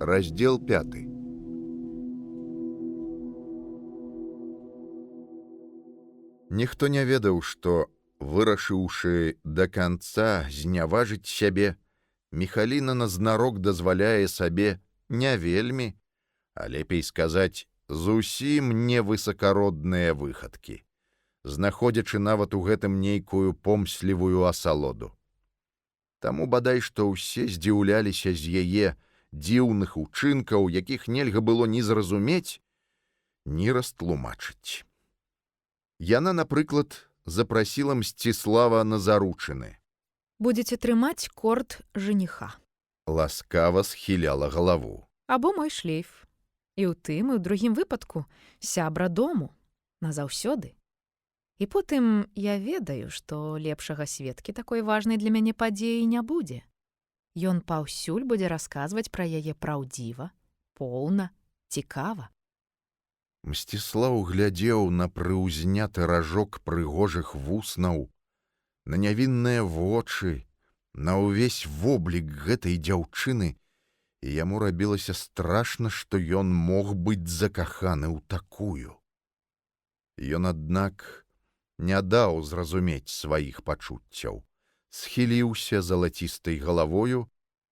Раздел 5. Ніхто не ведаў, што, вырашыўшы да канца зняважыць сябе, Міхаліна назнарок дазваляе сабе не вельмі, а лепей сказаць, зусім невысакародныя выхадкі, знаходзячы нават у гэтым нейкую помслівую асалоду. Таму бадай што ўсе здзіўляліся з яе дзіўных учынкаў, якіх нельга было ні зразумець, ні растлумачыць. Яна, напрыклад, запрасіла Мсціслава на заручыны. Будзеце трымаць корт жаніха. Ласкава схіляла галаву. Або мой шлейф. І ў тым, і ў другім выпадку сябра дому. Назаўсёды. І потым я ведаю, што лепшага сведкі такой важнай для мяне падзеі не будзе. Ён паўсюль будзе расказваць пра яе праўдзіва, поўна, цікава. Мсціслаў глядзеў на прыўзняты ражок прыгожых вуснаў, на нявінныя вочы, на ўвесь воблік гэтай дзяўчыны, і яму рабілася страшна, што ён мог быць закаханы ў такую. Ён, аднак, не даў зразумець сваіх пачуццяў, схіліўся залацістай галавою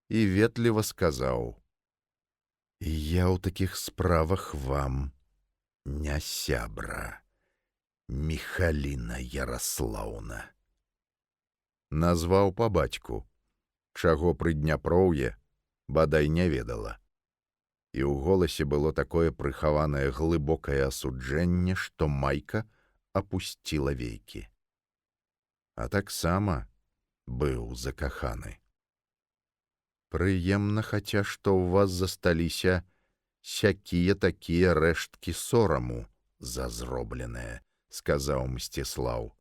і ветліва сказаў: «Я ў такіх справах вам не сябра, Міхаліна Яраслаўна». Назваў па бацьку, чаго Прыдняпроўе бадай не ведала. І ў голасе было такое прыхаванае глыбокае асуджэнне, што Майка апусціла вейкі. А таксама быў закаханы. «Прыемна, хаця што ў вас засталіся сякія-такія рэшткі сораму за зробленае», — сказаў Мсціслаў.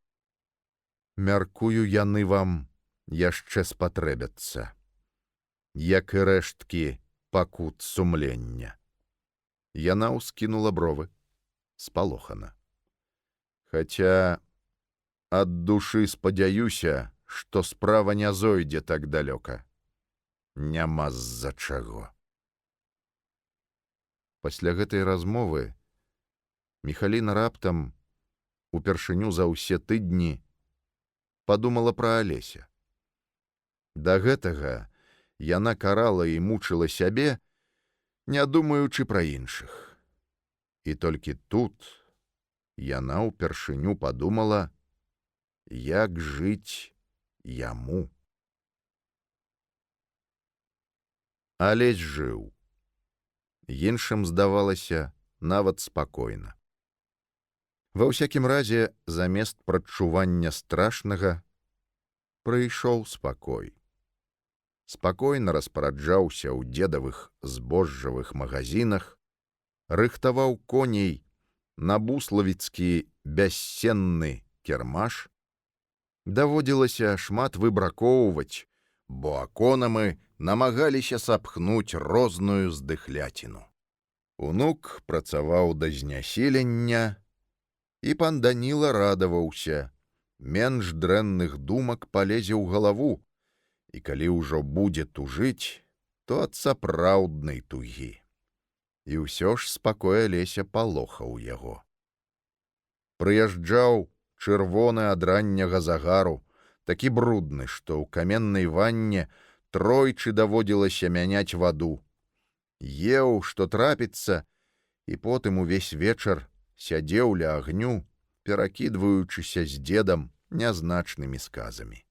«Мяркую, яны вам яшчэ спатрэбяцца, як і рэшткі пакут сумлення». Яна ўскінула бровы, спалохана. «Хаця ад душы спадзяюся, што справа не зойдзе так далёка. Няма з-за чаго». Пасля гэтай размовы Міхаліна раптам, упершыню за ўсе тыдні, падумала пра Алеся. Да гэтага яна карала і мучыла сябе, не думаючы пра іншых. І толькі тут яна ўпершыню падумала, як жыць яму. Алесь жыў. Іншым здавалася нават спакойна. Ва ўсякім разе, замест прадчування страшнага, прыйшоў спакой. Спакойна распараджаўся ў дзедавых збожжавых магазинах, рыхтаваў коней на буславіцкі бяссенны кірмаш. Даводзілася шмат выбракоўваць, бо аконамы намагаліся сапхнуць розную здыхляціну. Унук працаваў да знясілення, і пан Даніла радаваўся, менш дрэнных думак палезе ў галаву, і калі ўжо будзе тужыць, то ад сапраўднай тугі. І ўсё ж спакой Алеся палохаў яго. Прыязджаў чырвоны ад ранняга загару, такі брудны, што ў каменнай ванне тройчы даводзілася мяняць ваду. Еў, што трапіцца, і потым увесь вечар сядзеў ля агню, перакідваючыся з дзедам нязначнымі сказамі.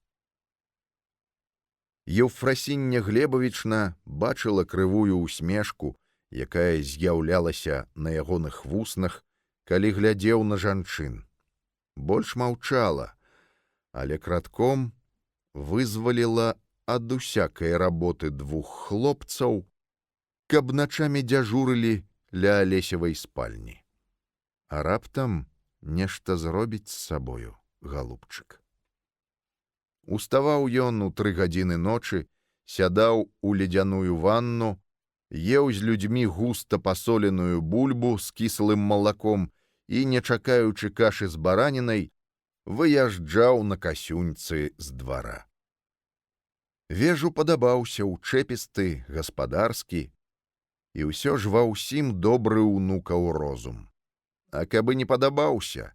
Еўфрасіння Глебавічна бачыла крывую усмешку, якая з'яўлялася на ягоных вуснах, калі глядзеў на жанчын. Больш маўчала, але кратком вызваліла ад усякай работы двух хлопцаў, каб начамі дзяжурылі ля Алесевай спальні. А раптам нешта зробіць з сабою, галубчык. Уставаў ён у 3 гадзіны ночы, сядаў у ледзяную ванну, еў з людзьмі густа пасоленую бульбу з кіслым малаком і, не чакаючы кашы з баранінай, выязджаў на касюньцы з двара. Вежу падабаўся ўчэпісты, гаспадарскі, І ўсё ж ва ўсім добры ўнукаў розум. А каб не падабаўся,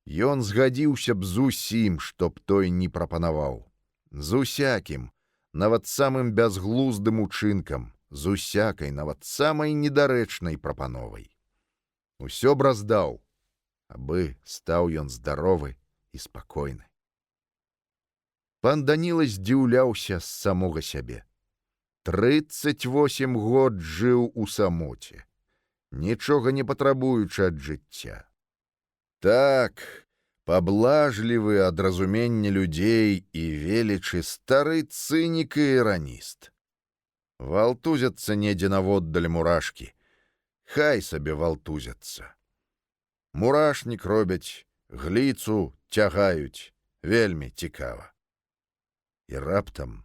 ён згадзіўся б з усім, што б той не прапанаваў. З усякім, нават самым бязглуздым учынкам, з усякай, нават самай недарэчнай прапановай. Усё б раздаў, абы стаў ён здаровы і спакойны. Пан Даніла здзіўляўся з самога сябе. 38 год жыў у самоце, нічога не патрабуючы ад жыцця. Так, паблажлівы ад разумення людзей і велічы стары цынік і іраніст. Валтузяцца недзе наводдаль мурашкі. Хай сабе валтузяцца. Мурашнік робяць, гліцу цягаюць, вельмі цікава. І раптам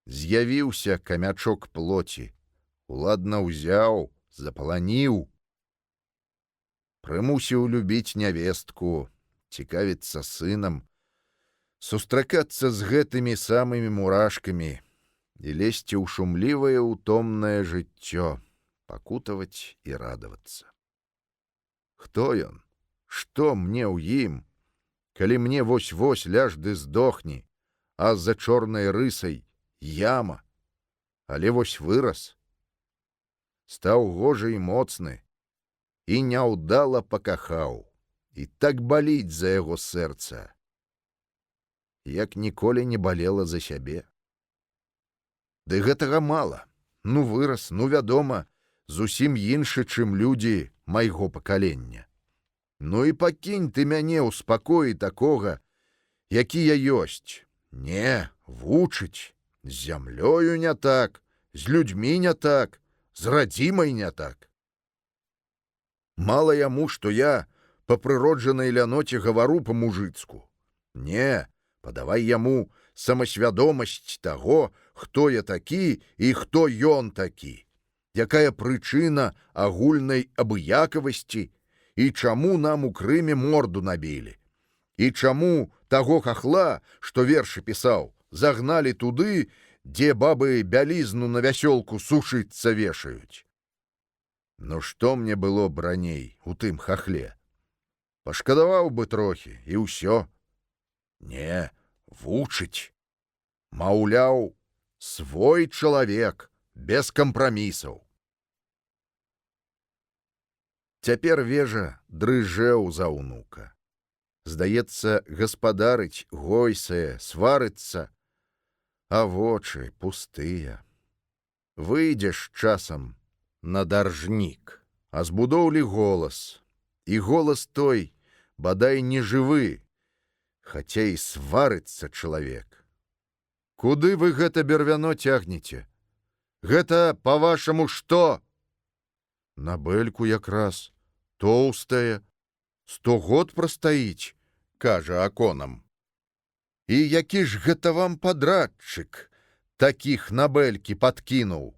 з'явіўся камячок плоці, уладна ўзяў, запаланіў, прымусіў любіць нявестку, цікавіцца сынам, сустракацца з гэтымі самымі мурашкамі і лезці ў шумлівае ўтомнае жыццё, пакутаваць і радавацца. Хто ён? Што мне ў ім? Калі мне вось-вось ляж ды здохні, а з-за чорнай рысай яма, але вось вырас, стаў гожы і моцны, і няўдала пакахаў, і так баліць за яго сэрца, як ніколі не балела за сябе. Ды гэтага мала, ну вырас, ну вядома, зусім іншы, чым людзі майго пакалення. Ну і пакінь ты мяне ў спакоі такога, які я ёсць. Не, вучыць. З зямлёю не так, з людзьмі не так, з радзімай не так. Мала яму, што я па прыроджанай ляноце гавару па-мужыцку. Не, падавай яму самасвядомасць таго, хто я такі і хто ён такі, якая прычына агульнай абыякавасці і чаму нам у Крыме морду набілі, і чаму таго хахла, што вершы пісаў, загналі туды, дзе бабы бялізну на вясёлку сушыцца вешаюць. Ну што мне было б раней у тым хахле? Пашкадаваў бы трохі, і ўсё. Не, вучыць. Маўляў, свой чалавек, без кампрамісаў. Цяпер вежа дрыжэў за ўнука. Здаецца, гаспадарыць, гойсае, сварыцца, а вочы пустыя. Выйдзеш часам на даржнік, а з будоўлі голас, і голас той, бадай не жывы, хаця і сварыцца чалавек. Куды вы гэта бервяно цягнеце? Гэта, па-вашаму, што? На бэльку якраз, тоўстая, 100 год прастаіць, кажа аконам. І які ж гэта вам падрадчык такіх на бэлькі падкінуў?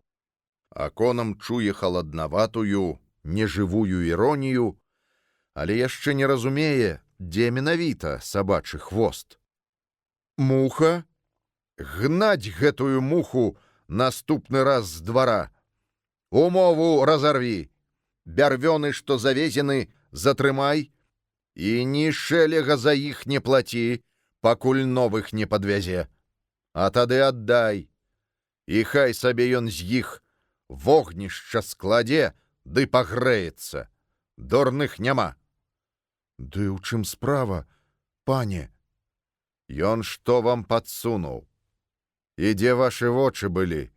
Аконам чуе халаднаватую, нежывую іронію, але яшчэ не разумее, дзе менавіта сабачы хвост. Муха? Гнаць гэтую муху наступны раз з двара. Умову разарві. Бярвёны, што завезены, затрымай, і ні шэлега за іх не плаці, пакуль новых не падвязе. А тады аддай. І хай сабе ён з іх вогнішча складзе, ды пагрэецца. Дурных няма. Ды ў чым справа, пане? Ён што вам падсунуў? І дзе вашы вочы былі?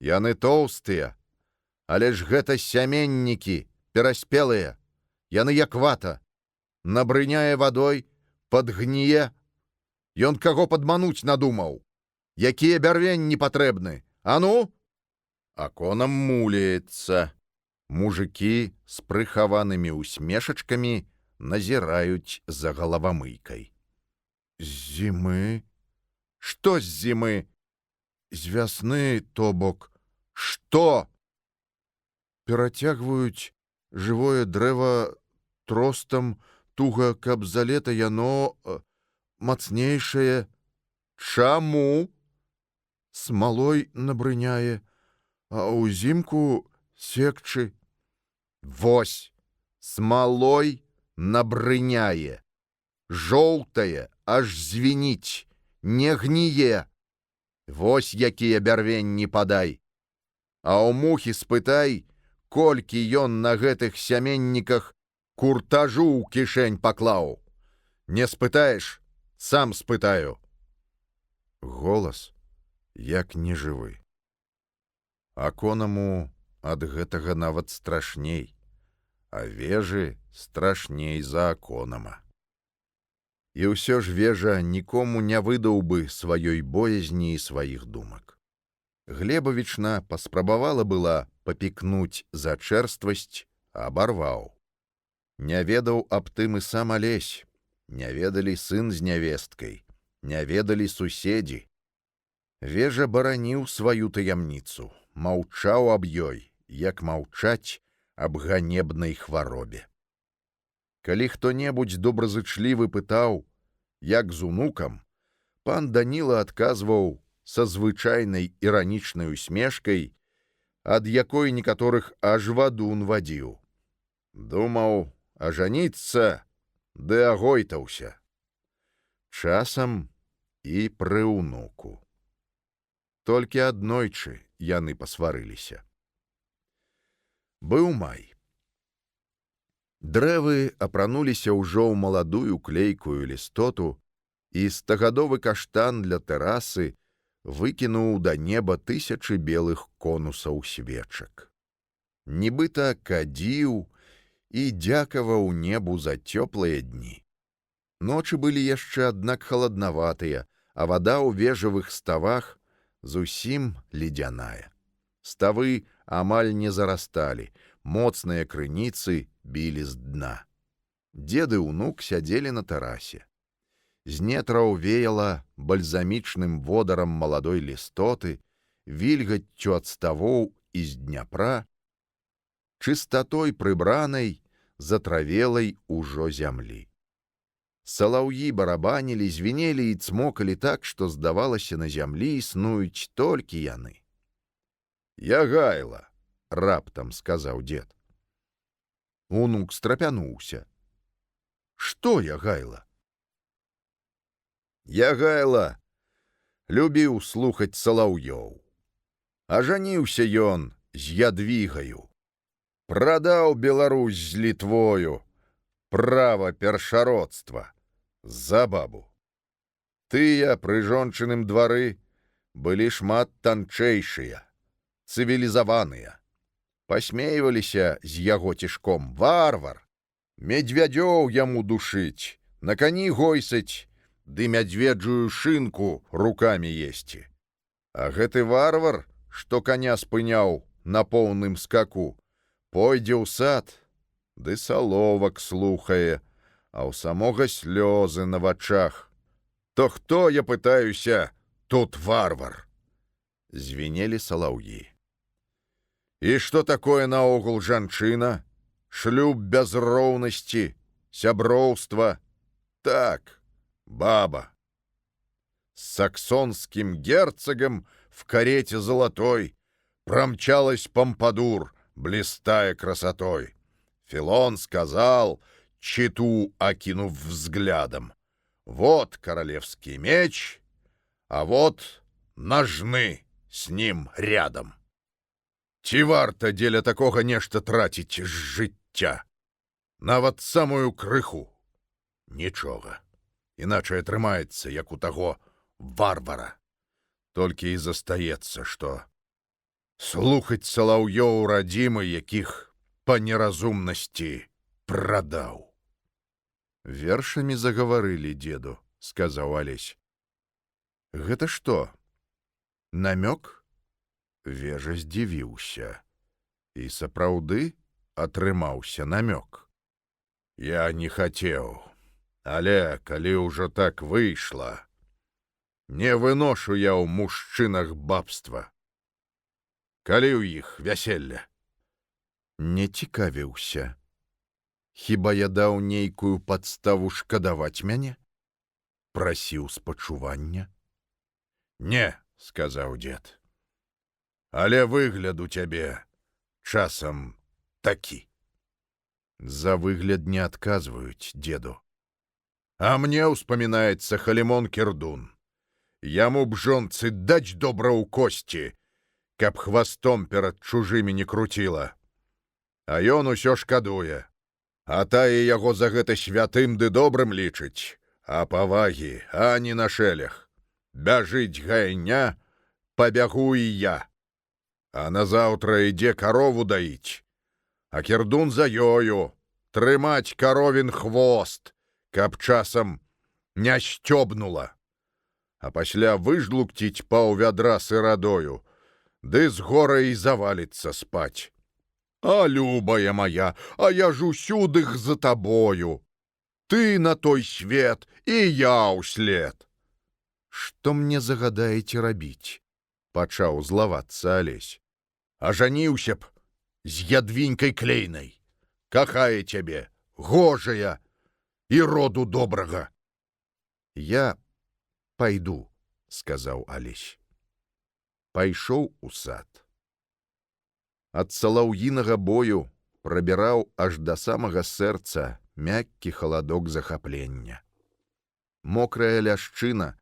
Яны тоўстыя, але ж гэта сяменнікі, пераспелыя. Яны як вата. Набрыняе вадой, падгніе. Ён каго падмануць надумаў? Якія бярвенні патрэбны? А ну? Аконам муляецца. Мужыкі з прыхаванымі усмешачкамі назіраюць за галавамыйкай. Зімы? Што з зімы? З вясны, то бок. Што? Перацягваюць жывое дрэва тростам туга, каб за лета яно мацнейшае. Чаму? Смалой набрыняе, а ўзімку секчы. Вось, смалой набрыняе, жоўтае, аж звініць, не гніе. Вось якія бярвенні падай. А ў мухі спытай, колькі ён на гэтых сяменніках куртажу ў кішэнь паклаў. Не спытаеш, сам спытаю. Голас як нежывы. Аконаму ад гэтага нават страшней, а вежы страшней за аконама. І ўсё ж вежа нікому не выдаў бы сваёй боязні і сваіх думак. Глебавічна паспрабавала была папікнуць за чэрствасць, абарваў. Не ведаў аб тым і сам Алесь, не ведалі сын з нявесткай, не ведалі суседзі. Вежа бараніў сваю таямніцу, маўчаў аб ёй, як маўчаць аб ганебнай хваробе. Калі хто-небудзь добразычлівы пытаў, як з унукам, пан Даніла адказваў са звычайнай іранічнай усмешкай, ад якой некаторых аж вадун вадзіў. Думаў, ажаніцца, ды агойтаўся. Часам і пры ўнуку. Толькі аднойчы яны пасварыліся. Быў май. Дрэвы апрануліся ўжо ў маладую клейкую лістоту, і стагадовы каштан для тэрасы выкінуў да неба тысячы белых конусаў свечак. Нібыта кадзіў і дзякаваў небу за цёплыя дні. Ночы былі яшчэ, аднак, халаднаватыя, а вада ў вежавых ставах зусім ледзяная. Ставы амаль не зарасталі, моцныя крыніцы білі з дна. Дзед і ўнук сядзелі на тэрасе. З нетраў веяла бальзамічным водарам маладой лістоты, вільгаццю ад ставоў і з Дняпра, чыстатой прыбранай, затравелай ужо зямлі. Салаўі барабанілі, звінелі і цмокалі так, што, здавалася, на зямлі існуюць толькі яны. «Ягайла!» — раптам сказаў дзед. Унук страпянуўся. «Што Ягайла?» Ягайла любіў слухаць салаўёў. Ажаніўся ён з Ядвігаю. Прадаў Беларусь з Літвою, права першародства, за бабу. Тыя пры жончыным двары былі шмат танчэйшыя, цывілізаваныя. Пасмейваліся з яго цішком: варвар, медвядзёў яму душыць, на кані гойсаць, ды мядзведжую шынку рукамі есці. А гэты варвар, што каня спыняў на поўным скаку, пойдзе ў сад, ды саловак слухае, а ў самога слёзы на вачах. То хто, я пытаюся, тут варвар? Звінелі салаўі. І што такое наогул жанчына? Шлюб без роўнасці, сяброўства? Так, баба. С саксонским герцогом в карете золотой промчалась помпадур, блистая красотой. Филон сказал, читу окинув взглядом: вот королевский меч, а вот ножны с ним рядом. Ці варта дзеля такога нешта траціць з жыцця? Нават самую крыху? Нічога. Іначай атрымаецца, як у таго варвара. Толькі і застаецца, што слухаць салаўёў радзімы, якіх па неразумнасці прадаў. Вершамі загаварылі, дзеду, сказаў Алесь. Гэта што, намёк? Вежа здзівіўся. І сапраўды атрымаўся намёк. Я не хацеў, але калі ўжо так выйшла, не выношу я ў мужчынах бабства. Калі ў іх вяселле? Не цікавіўся. Хіба я даў нейкую падставу шкадаваць мяне? Прасіў спачування? Не, сказаў дзед. Але выгляд у цябе часам такі. За выгляд не адказваюць, деду. А мне ўспамінаецца Халімон Кірдун. Яму б жонцы даць добра ў косці, каб хвастом перад чужымі не круціла. А ён усё шкадуе. А тая яго за гэта святым ды добрым лічыць, а павагі ані на шэлях. Бяжыць гайня, пабягу і я. А назаўтра ідзе карову даіць. А Кірдун за ёю трымаць каровін хвост, каб часам не сцёбнула. А пасля выжлукціць паўвядра сырадою, ды з гора і заваліцца спаць. А, любая моя, а я ж усюдых за табою. Ты на той свет, і я ўслед. Што мне загадаеце рабіць? Пачаў злавацца Алесь. Ажаніўся б з Ядвінькай Клейнай. Кахае цябе, гожая і роду добрага. Я пайду, сказаў Алесь. Пайшоў у сад. Ад салаўінага бою прабіраў аж да самага сэрца мяккі халадок захаплення. Мокрая ляшчына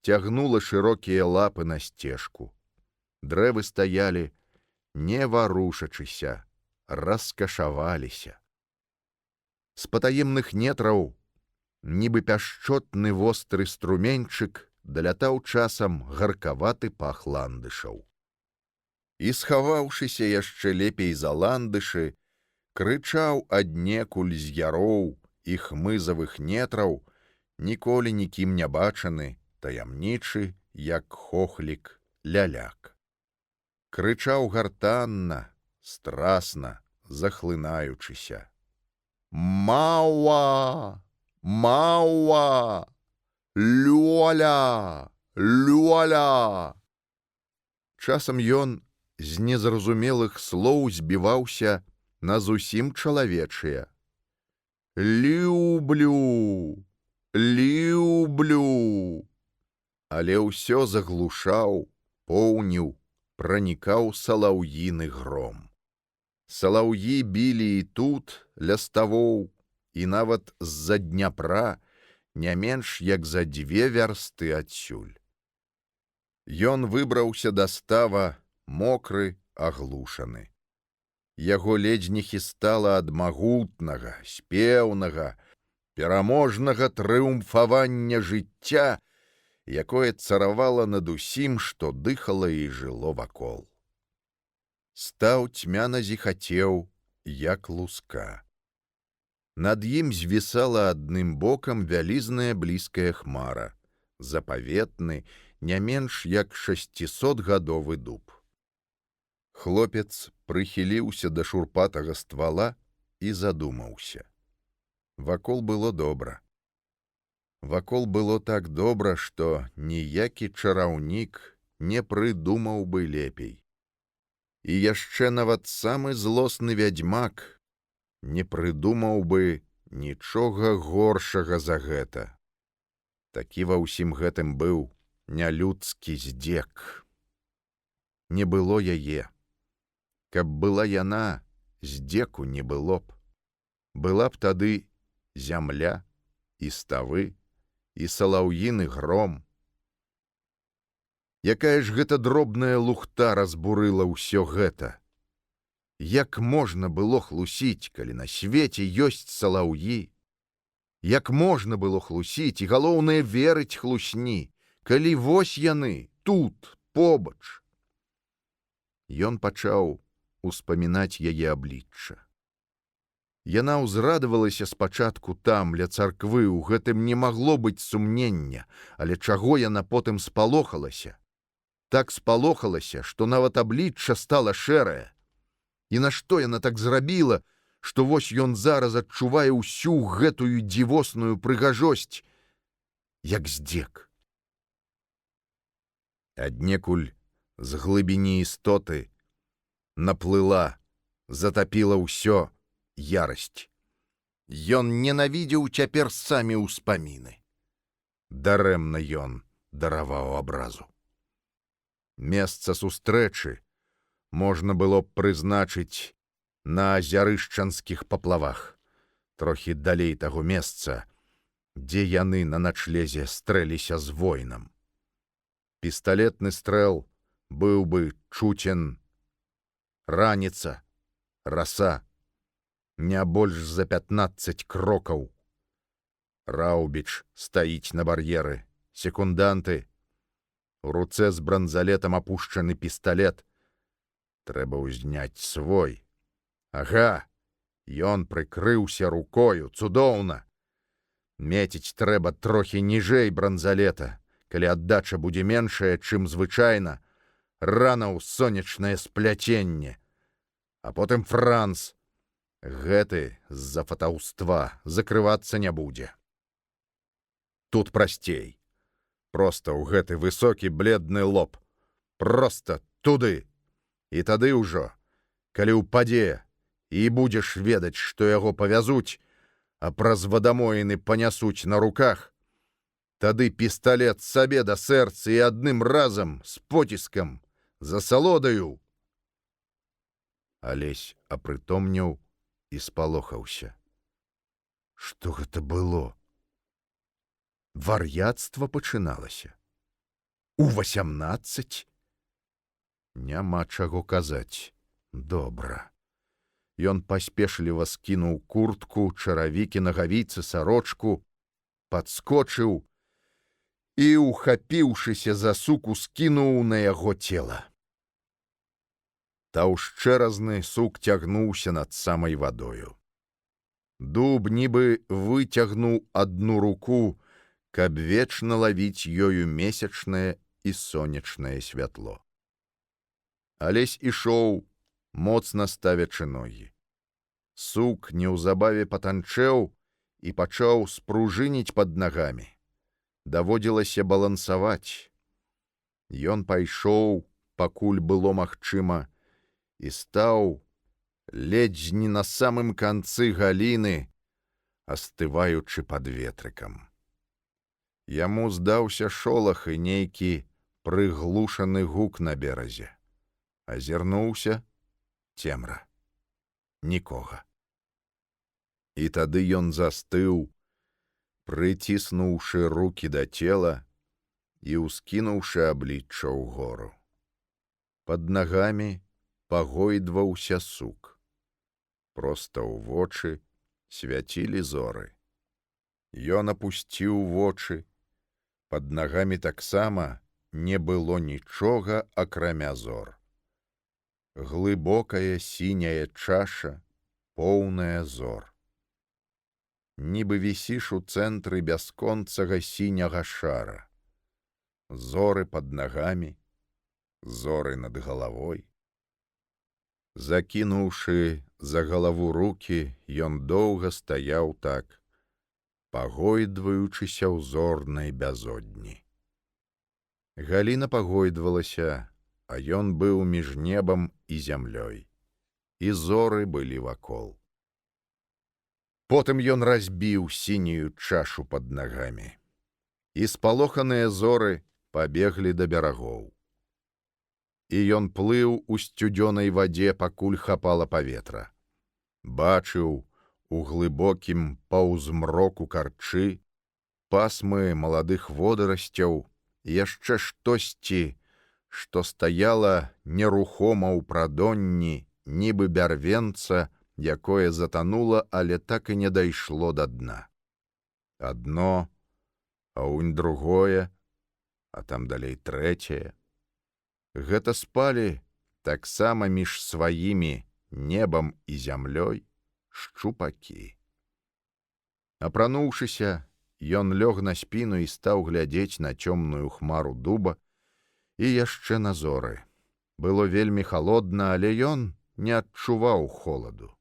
цягнула шырокія лапы на сцежку. Дрэвы стаялі, не варушачыся, раскашаваліся. З патаемных нетраў, нібы пяшчотны востры струменьчык, далятаў часам гаркаваты пах ландышаў. І, схаваўшыся яшчэ лепей за ландышы, крычаў аднекуль з яроў і хмызавых нетраў, ніколі нікім не бачаны, таямнічы, як хохлік, ляляк. Крычаў гартанна, страсна, захлынаючыся. Мауа! Мауа! Люля! Люля! Часам ён з незразумелых слоў збіваўся на зусім чалавечыя. Люблю! Люблю! Але ўсё заглушаў, поўніў, пранікаў салаўіны гром. Салаўі білі і тут, ля ставоў, і нават з-за Дняпра, не менш як за 2 вярсты адсюль. Ён выбраўся да става, мокры, аглушаны. Яго ледзь не хістала ад магутнага, спеўнага, пераможнага трыумфавання жыцця, якое царавала над усім, што дыхала і жыло вакол. Стаў цьмяна зіхацеў, як луска. Над ім звісала адным бокам вялізная блізкая хмара, запаветны, не менш як 600гадовы дуб. Хлопец прыхіліўся да шурпатага ствала і задумаўся. Вакол было добра. Вакол было так добра, што ніякі чараўнік не прыдумаў бы лепей. І яшчэ нават самы злосны вядзьмак не прыдумаў бы нічога горшага за гэта. Такі ва ўсім гэтым быў нялюдскі здзек. Не было яе. Каб была яна, здзеку не было б. Была б тады зямля і ставы, і салаўіны гром. Якая ж гэта дробная лухта разбурыла ўсё гэта? Як можна было хлусіць, калі на свеце ёсць салаўі? Як можна было хлусіць і, галоўнае, верыць хлусні, калі вось яны, тут, побач? Ён пачаў успамінаць яе аблічча. Яна ўзрадавалася спачатку там, ля царквы, у гэтым не магло быць сумнення, але чаго яна потым спалохалася? Так спалохалася, што нават аблічча стала шэрае. І нашто яна так зрабіла, што вось ён зараз адчувае ўсю гэтую дзівосную прыгажосць, як здзек. Аднекуль з глыбіні істоты наплыла, затапіла ўсё ярасць. Ён ненавідзеў цяпер самі ўспаміны. Дарэмна ён дараваў абразу. Месца сустрэчы, можна было б прызначыць на азярышчанскіх паплавах, трохі далей таго месца, дзе яны на начлезе стрэліся з воінам. Пісталетны стрэл быў бы чуцен. Раніца, раса, не больш за 15 крокаў. Раубіч стаіць на бар'еры, секунданты. У руцэ з бранзалетам апушчаны пісталет. Трэба ўзняць свой. Ага, ён прыкрыўся рукою, цудоўна. Меціць трэба трохі ніжэй бранзалета, калі аддача будзе меншая, чым звычайна, рана ў сонечнае спляценне. А потым Франц. Гэты з-за фатаўства закрывацца не будзе. Тут прасцей. Проста ў гэты высокі бледны лоб. Проста туды. І тады ўжо, калі ўпадзе, і будзеш ведаць, што яго павязуць, а праз вадамоіны панясуць на руках, тады пісталет сабе да сэрца і адным разам з поціскам, за салодаю. Алесь апрытомнеў і спалохаўся. Што гэта было? Вар'яцтва пачыналася. У 18? Няма чаго казаць. Добра. Ён паспешліва скінуў куртку, чаравікі, нагавіцы, сарочку, падскочыў і, ухапіўшыся за суку, скінуў на яго цела. Таўшчэразны сук цягнуўся над самай вадою. Дуб нібы выцягнуў адну руку, каб вечна лавіць ёю месячнае і сонечнае святло. Алесь ішоў, моцна ставячы ногі. Сук неўзабаве патанчэў і пачаў спружыніць пад нагамі. Даводзілася балансаваць. Ён пайшоў, пакуль было магчыма, і стаў ледзь не на самым канцы галіны, астываючы пад ветрыкам. Яму здаўся шолах і нейкі прыглушаны гук на беразе. Азірнуўся, цемра. Нікога. І тады ён застыў, прыціснуўшы рукі да цела і ўскінуўшы аблічча ўгору. Пад нагамі пагойдваўся сук. Проста ў вочы свяцілі зоры. Ён апусціў вочы. Пад нагамі таксама не было нічога, акрамя зор. Глыбокая сіняя чаша, поўная зор. Нібы вісіш у цэнтры бясконцага сіняга шара. Зоры пад нагамі, зоры над галавой. Закінуўшы за галаву рукі, ён доўга стаяў так, пагойдваючыся ў зорнай бязодні. Галіна пагойдвалася, а ён быў між небам і зямлёй. І зоры былі вакол. Потым ён разбіў сінюю чашу пад нагамі. І спалоханыя зоры пабеглі да берагоў. І ён плыў у сцюдзёнай вадзе, пакуль хапала паветра. Бачыў у глыбокім паўзмроку карчы, пасмы маладых водарасцяў, яшчэ штосьці, што стаяла нерухома ў прадонні, нібы бярвенца, якое затанула, але так і не дайшло да дна. Адно, аунь другое, а там далей трэцяе. Гэта спалі таксама між сваімі небам і зямлёй шчупакі. Апрануўшыся, ён лёг на спіну і стаў глядзець на цёмную хмару дуба і яшчэ на зоры. Было вельмі халодна, але ён не адчуваў холаду.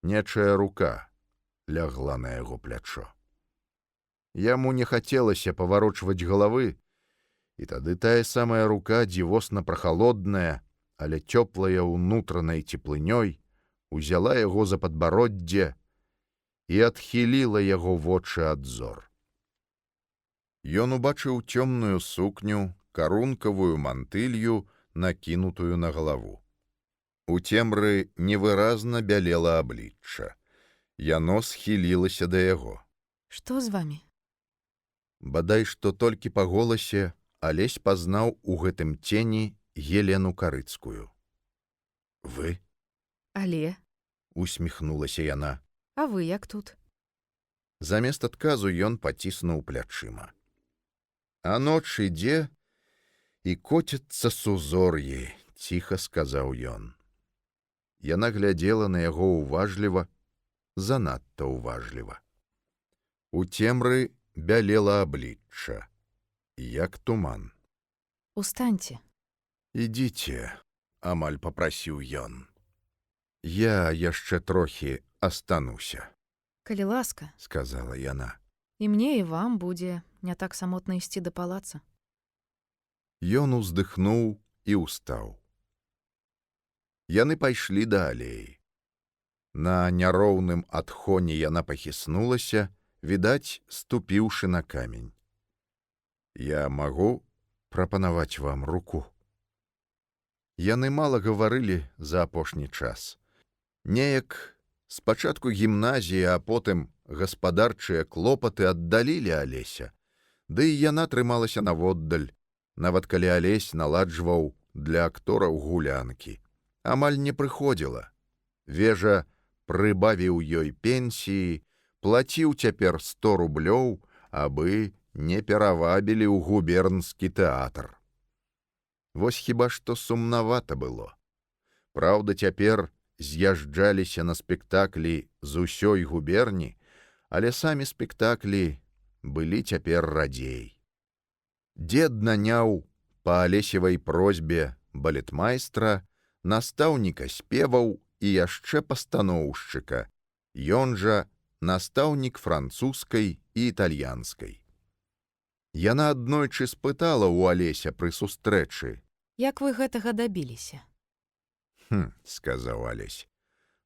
Нечая рука лягла на яго плячо. Яму не хацелася паварочваць галавы, і тады тая самая рука, дзівосна прахалодная, але цёплая ўнутранай цеплынёй, узяла яго за падбароддзе і адхіліла яго вочы ад зор. Ён убачыў цёмную сукню, карункавую мантылью накінутую на галаву. У цемры невыразна бялела аблічча. Яно схілілася да яго. Што з вамі? Бадай што толькі па голасе Алесь пазнаў у гэтым цені Елену Карыцкую. «Вы?» Але, — усміхнулася яна. а вы як тут? Замест адказу ён паціснуў плячыма. «А ноч ідзе, і коціцца сузор'і», — ціха сказаў ён. Яна глядзела на яго уважліва, занадта уважліва. У цемры бялела аблічча, як туман. Устаньце. «Ідзіце», — амаль папрасіў ён. «Я яшчэ трохі астануся», Калі ласка, — сказала яна. і мне, і вам будзе не так самотна ісці да палаца. Ён уздыхнуў і ўстаў. Яны пайшлі да алеі. На няроўным адхоне яна пахіснулася, відаць, ступіўшы на камень. «Я магу прапанаваць вам руку?» Яны мала гаварылі за апошні час. Неяк спачатку гімназія, а потым гаспадарчыя клопаты аддалілі Алеся, ды і яна трымалася наводдаль, нават калі Алесь наладжваў для актораў гулянкі. Амаль не прыходзіла. Вежа прыбавіў ёй пенсіі, плаціў цяпер 100 рублёў, абы не перавабілі ў губернскі тэатр. Вось хіба што сумнавата было. Праўда, цяпер з'язджаліся на спектаклі з усёй губерні, але самі спектаклі былі цяпер радзей. Дзед наняў па Алесевай просьбе балетмайстра, настаўніка спеваў і яшчэ пастаноўшчыка, ён жа настаўнік французскай і італьянскай. Яна аднойчы спытала ў Алеся пры сустрэчы. Як вы гэтага дабіліся? Сказаў Алесь.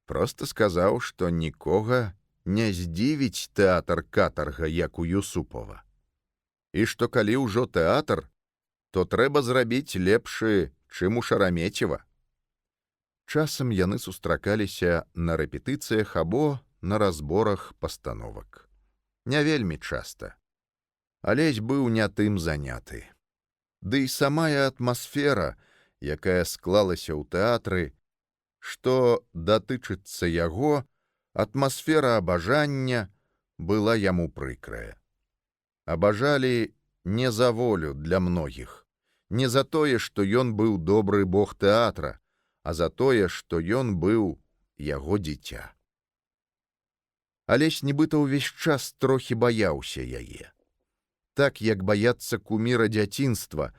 Проста сказаў, што нікога не здзівіць тэатр катарга, як у Юсупова. І што калі ўжо тэатр, то трэба зрабіць лепшы, чым у Шарамецева. Часам яны сустракаліся на рэпетыцыях або на разборах пастановак. Не вельмі часта. Алесь быў не тым заняты. Ды і самая атмасфера, якая склалася ў тэатры, што датычыцца яго, атмасфера абажання была яму прыкрая. Абажалі не за волю для многіх, не за тое, што ён быў добры бог тэатра, а за тое, што ён быў яго дзіця. Алесь нібыта ўвесь час трохі баяўся яе. Так, як баяцца куміра дзяцінства,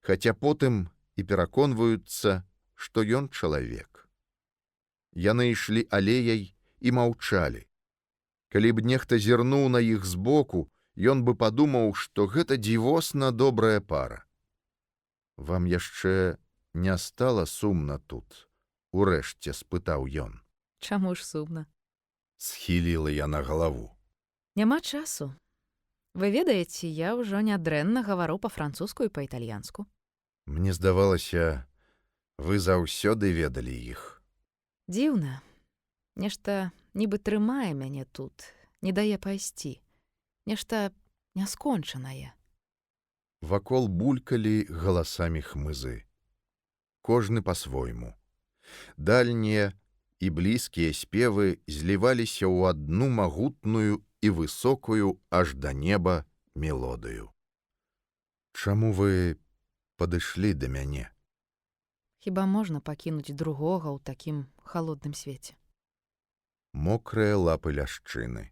хаця потым і пераконваюцца, што ён чалавек. Яны ішлі алеяй і маўчалі. Калі б нехта зірнуў на іх збоку, ён бы падумаў, што гэта дзівосна добрая пара. «Вам яшчэ не стала сумна тут?» — урэшце спытаў ён. Чаму ж сумна? Схіліла яна галаву. Няма часу. Вы ведаеце, я ўжо нядрэнна гавару па-французску і па-італьянску. Мне здавалася, вы заўсёды ведалі іх. Дзіўна. Нешта нібы трымае мяне тут, не дае пайсці. Нешта няскончанае. Вакол булькалі галасамі хмызы. Кожны па-свойму. Дальнія і блізкія спевы зліваліся ў адну магутную і высокую аж да неба мелодыю. «Чаму вы падышлі да мяне?» Хіба можна пакінуць другога ў такім халодным свеце? Мокрыя лапы ляшчыны.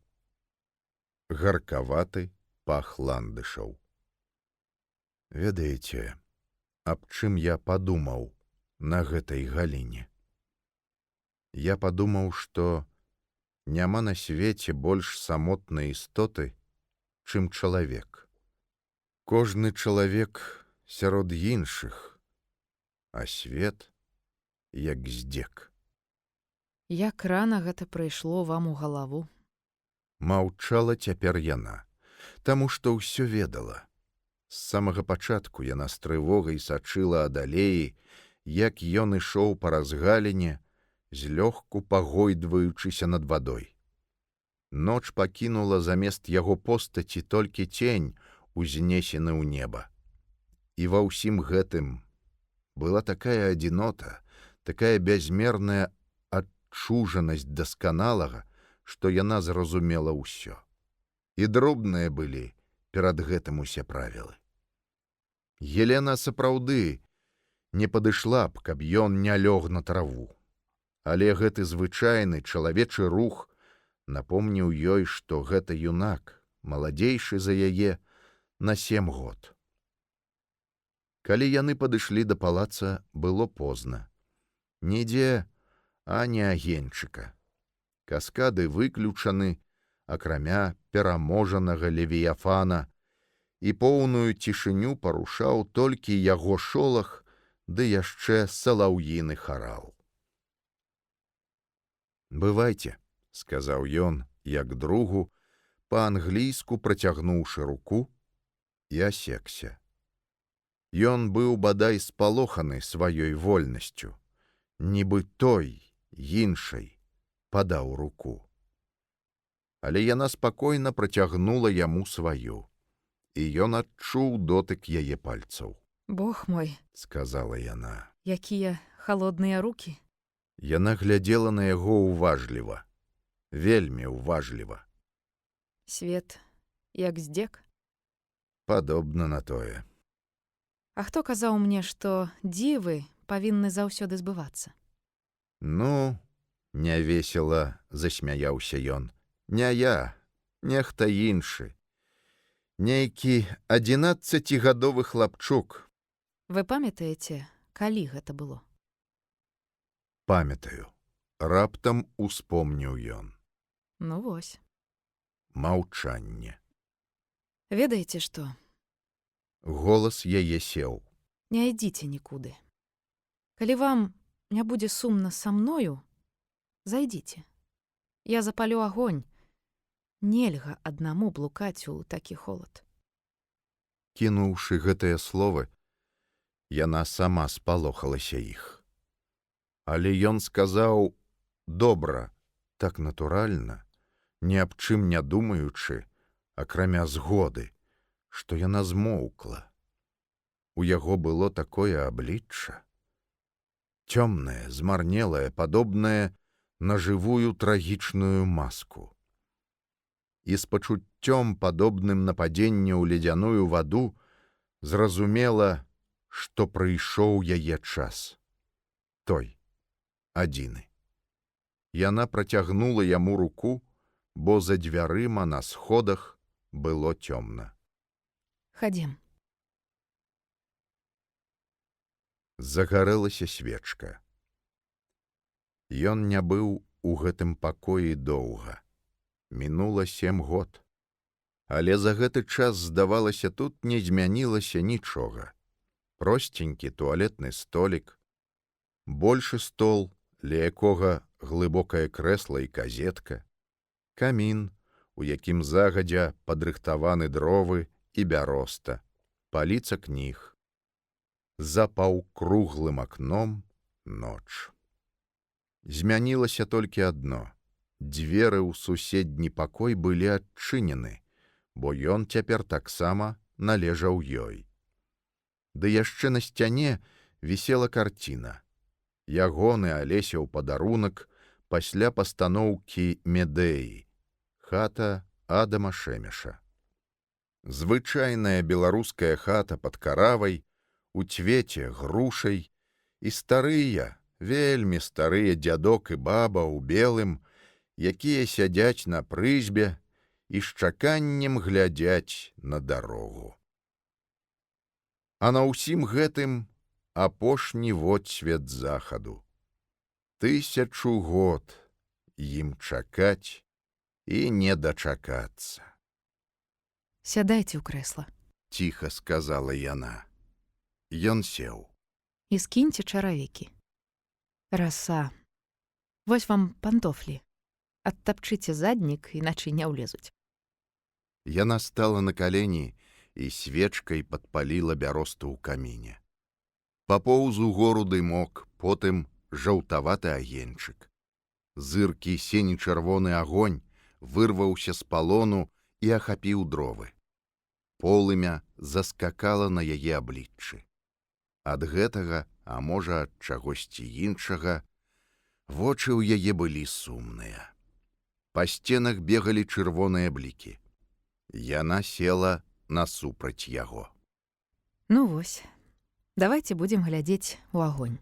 Гаркаваты пах ландышаў. Ведаеце, аб чым я падумаў на гэтай галіне? Я падумаў, што няма на свеце больш самотнай істоты, чым чалавек. Кожны чалавек сярод іншых, а свет як здзек. Як рана гэта прыйшло вам у галаву? Маўчала цяпер яна, таму што ўсё ведала. З самага пачатку яна з трывогай сачыла ад алеі, як ён ішоў па разгаліне, злёгку пагойдваючыся над вадой. Ноч пакінула замест яго постаці толькі цень, узнесены ў неба. І ва ўсім гэтым была такая адзінота, такая бязмерная адчужанасць дасканалага, што яна зразумела ўсё. І дробныя былі перад гэтым усе правілы. Елена сапраўды не падышла б, каб ён не лёг на траву. Але гэты звычайны чалавечы рух напомніў ёй, што гэта юнак, маладзейшы за яе на 7 год. Калі яны падышлі да палаца, было позна. Нідзе ані агеньчыка. Каскады выключаны, акрамя пераможанага левіяфана, і поўную цішыню парушаў толькі яго шолах ды яшчэ салаўіны харал. «Бывайце», — сказаў ён, як другу, па-англійску працягнуўшы руку, і асекся. Ён быў бадай спалоханы сваёй вольнасцю, нібы той, іншай, падаў руку. Але яна спакойна працягнула яму сваю, і ён адчуў дотык яе пальцаў. Бог мой, — сказала яна. якія халодныя рукі. Яна глядзела на яго уважліва, вельмі уважліва. Свет, як здзек. Падобна на тое. А хто казаў мне, што дзівы павінны заўсёды збывацца? Ну, нявесела засмяяўся ён. Не я, нехта іншы. Нейкі 11гадовы хлапчук. Вы памятаеце, калі гэта было? Памятаю. Раптам успомніў ён. Ну вось. Маўчанне. Ведаеце што? Голас яе сеў. Не ідзіце нікуды. Калі вам не будзе сумна са мною, зайдзіце. Я запалю агонь. Нельга аднаму блукаць у такі холад. Кінуўшы гэтыя словы, яна сама спалохалася іх. Але ён сказаў добра, так натуральна, ні аб чым не думаючы, акрамя згоды, што яна змоўкла. У яго было такое аблічча, цёмнае, змарнелае, падобнае на жывую трагічную маску. І з пачуццём, падобным на падзенне ў ледзяную ваду, зразумела, што прыйшоў яе час. Той, адзіны. Яна працягнула яму руку, бо за дзвярыма на сходах было цёмна. Хадзім. Загарэлася свечка. Ён не быў у гэтым пакоі доўга. Мінула 7 год. Але за гэты час, здавалася, тут не змянілася нічога. Простенькі туалетны столік, большы стол, ля якога глыбокае крэсла і казетка, камін, у якім загадзя падрыхтаваны дровы і бяроста, паліца кніг. За паўкруглым акном ноч. Змянілася толькі адно. Дзверы ў суседні пакой былі адчынены, бо ён цяпер таксама належаў ёй. Ды яшчэ на сцяне вісела карціна. Ягоны Алесяў падарунак пасля пастаноўкі Медэі. Хата Адама Шэмеша. Звычайная беларуская хата пад каравай, у цвеце грушай, і старыя, вельмі старыя дзядок і баба ў белым, якія сядзяць на прызбе і з чаканнем глядзяць на дарогу. А на ўсім гэтым апошні водсвет захаду. 1000 год ім чакаць і не дачакацца. Сядайце ў крэсла. Ціха сказала яна. Ён сеў. І скіньце чаравікі. Раса. Вось вам пантофлі. Адтапчыце заднік, іначай не ўлезуць. Яна стала на калені і свечкай падпаліла бяросту ў каміне. Папоўз угору дымок, потым жаўтаваты агеньчык. Зыркі сені-чырвоны агонь вырваўся з палону і ахапіў дровы. Полымя заскакала на яе абліччы. Ад гэтага, а можа, ад чагосьці іншага, вочы ў яе былі сумныя. Па сценах бегалі чырвоныя блікі. Яна села насупраць яго. Ну вось, давайте будзем глядзець у агонь.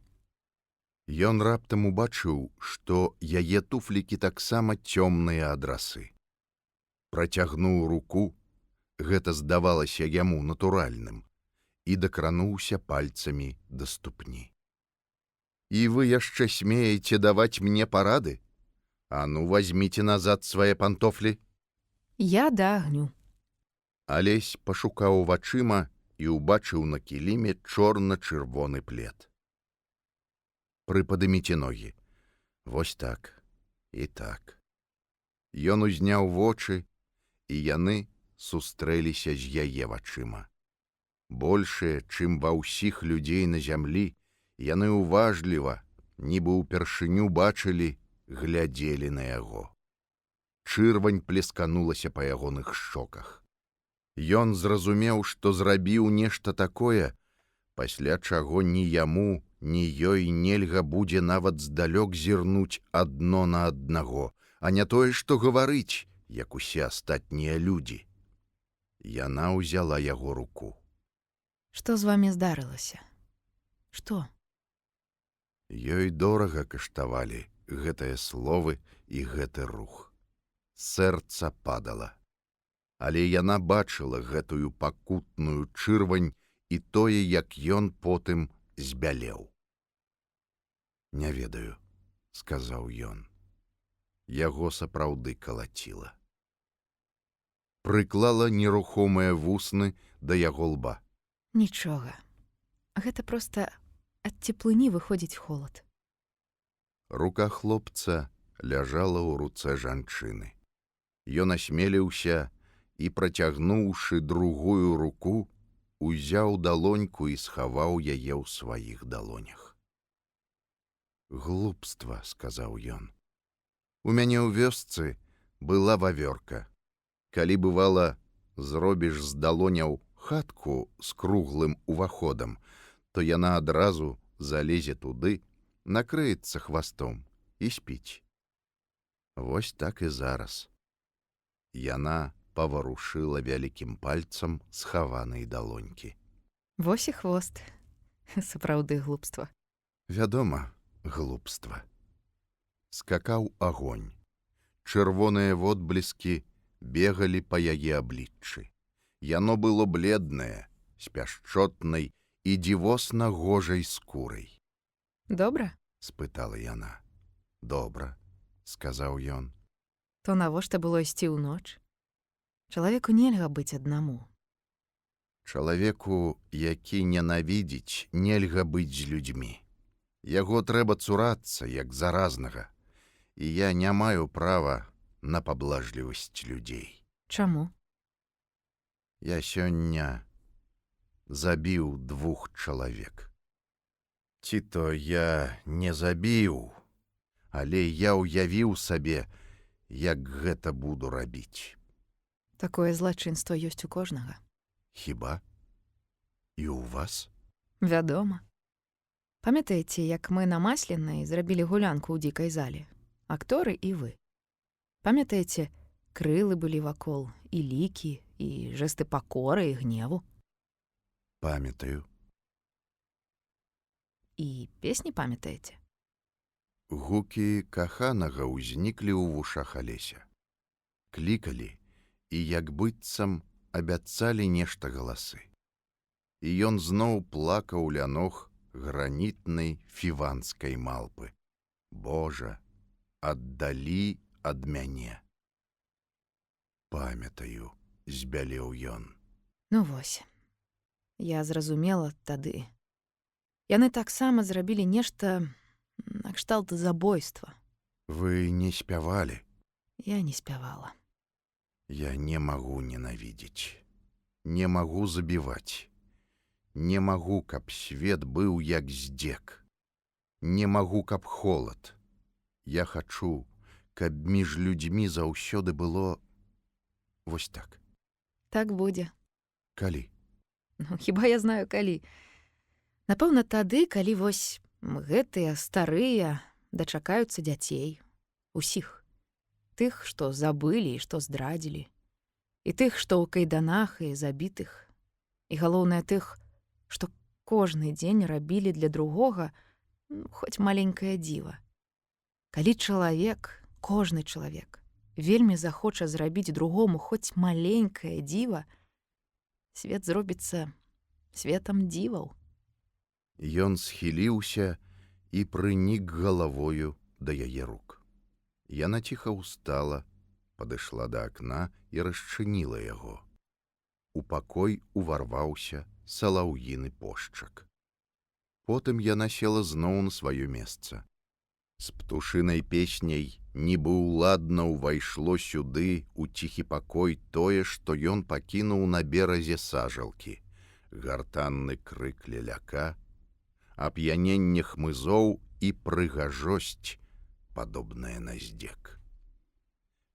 Ён раптам убачыў, што яе туфлікі таксама цёмныя ад расы. Працягнуў руку, гэта здавалася яму натуральным, і дакрануўся пальцамі да ступні. «І вы яшчэ смееце даваць мне парады? А ну, возьмите назад свае пантофлі». Я да агню. Алесь пашукаў вачыма і ўбачыў на кіліме чорна-чырвоны плед. «Прыпадыміце ногі. Вось так і так». Ён узняў вочы, і яны сустрэліся з яе вачыма. Большыя, чым ва ўсіх людзей на зямлі, яны уважліва, нібы ўпершыню бачылі, глядзелі на яго. Чырвань плесканулася па ягоных шчоках. Ён зразумеў, што зрабіў нешта такое, пасля чаго ні яму, ні ёй нельга будзе нават здалёк зірнуць адно на аднаго, а не тое, што гаварыць, як усе астатнія людзі. Яна ўзяла яго руку. Што з вамі здарылася? Што? Ёй дорага каштавалі гэтыя словы і гэты рух. Сэрца падала. Але яна бачыла гэтую пакутную чырвань і тое, як ён потым збялеў. «Не ведаю», — сказаў ён. Яго сапраўды калаціла. Прыклала нерухомыя вусны да яго лба. Нічога. Гэта проста ад цеплыні выходзіць холад. Рука хлопца ляжала ў руцэ жанчыны. Ён асмеліўся і, працягнуўшы другую руку, узяў далоньку і схаваў яе ў сваіх далонях. «Глупства», — сказаў ён. «У мяне ў вёсцы была вавёрка. Калі, бывала, зробіш з далоняў хатку з круглым уваходам, то яна адразу залезе туды, накрыецца хвастом і спіць. Вось так і зараз». Яна паварушыла вялікім пальцам схаванай далонькі. Вось і хвост. Сапраўды глупства. Вядома, глупства. Скакаў агонь. Чырвоныя водбліскі бегалі па яе абліччы. Яно было бледнае, з пяшчотнай і дзівосна гожай скурай. Добра? — спытала яна. «Добра», — сказаў ён. То навошта было ісці ў ноч? Чалавеку нельга быць аднаму. Чалавеку, які ненавідзіць, нельга быць з людзьмі. Яго трэба цурацца, як заразнага. І я не маю права на паблажлівасць людзей. Чаму? Я сёння забіў 2 чалавек. Ці то я не забіў, але я ўявіў сабе, як гэта буду рабіць. Такое злачынства ёсць у кожнага. Хіба? І ў вас? Вядома. Памятаеце, як мы на Масленай зрабілі гулянку ў дзікай зале? Акторы і вы. Памятаеце, крылы былі вакол, і лікі, і жэсты пакоры і гневу? Памятаю. І песні памятаеце? Гукі каханага ўзніклі ў вушах Алеся. Клікалі і як быццам абяцалі нешта галасы. І ён зноў плакаў ля ног гранітнай фіванскай малпы. «Божа, аддалі ад мяне». «Памятаю», — збялеў ён. Ну вось. Я зразумела тады. Яны таксама зрабілі нешта накшталт забойства. «Вы не спявалі?» Я не спявала. «Я не магу ненавідзець. не магу забіваць. Не магу, каб свет быў як здзек. Не магу, каб холад. Я хачу, каб між людзьмі заўсёды было вось так. Так будзе. Калі? Ну, хіба я знаю, калі. Напэўна, тады, калі вось гэтыя старыя дачакаюцца дзяцей. Усіх. Тых, што забылі і што здрадзілі. І тых, што ў кайданах і забітых. І галоўнае тых, што кожны дзень рабілі для другога хоць маленькае дзіва. Калі чалавек, кожны чалавек, вельмі захоча зрабіць другому хоць маленькае дзіва, свет зробіцца светам дзіваў. Ён схіліўся і прынік галавою да яе рук. Яна ціха ўстала, падышла да акна і расчыніла яго. У пакой уварваўся салаўіны пошчак. Потым яна села зноў на сваё месца. З птушынай песняй нібы ўладна ўвайшло сюды у ціхі пакой тое, што ён пакінуў на беразе сажалкі. Гартанны крык леляка, ап'яненне хмызоў і прыгажосць, падобная на здзек.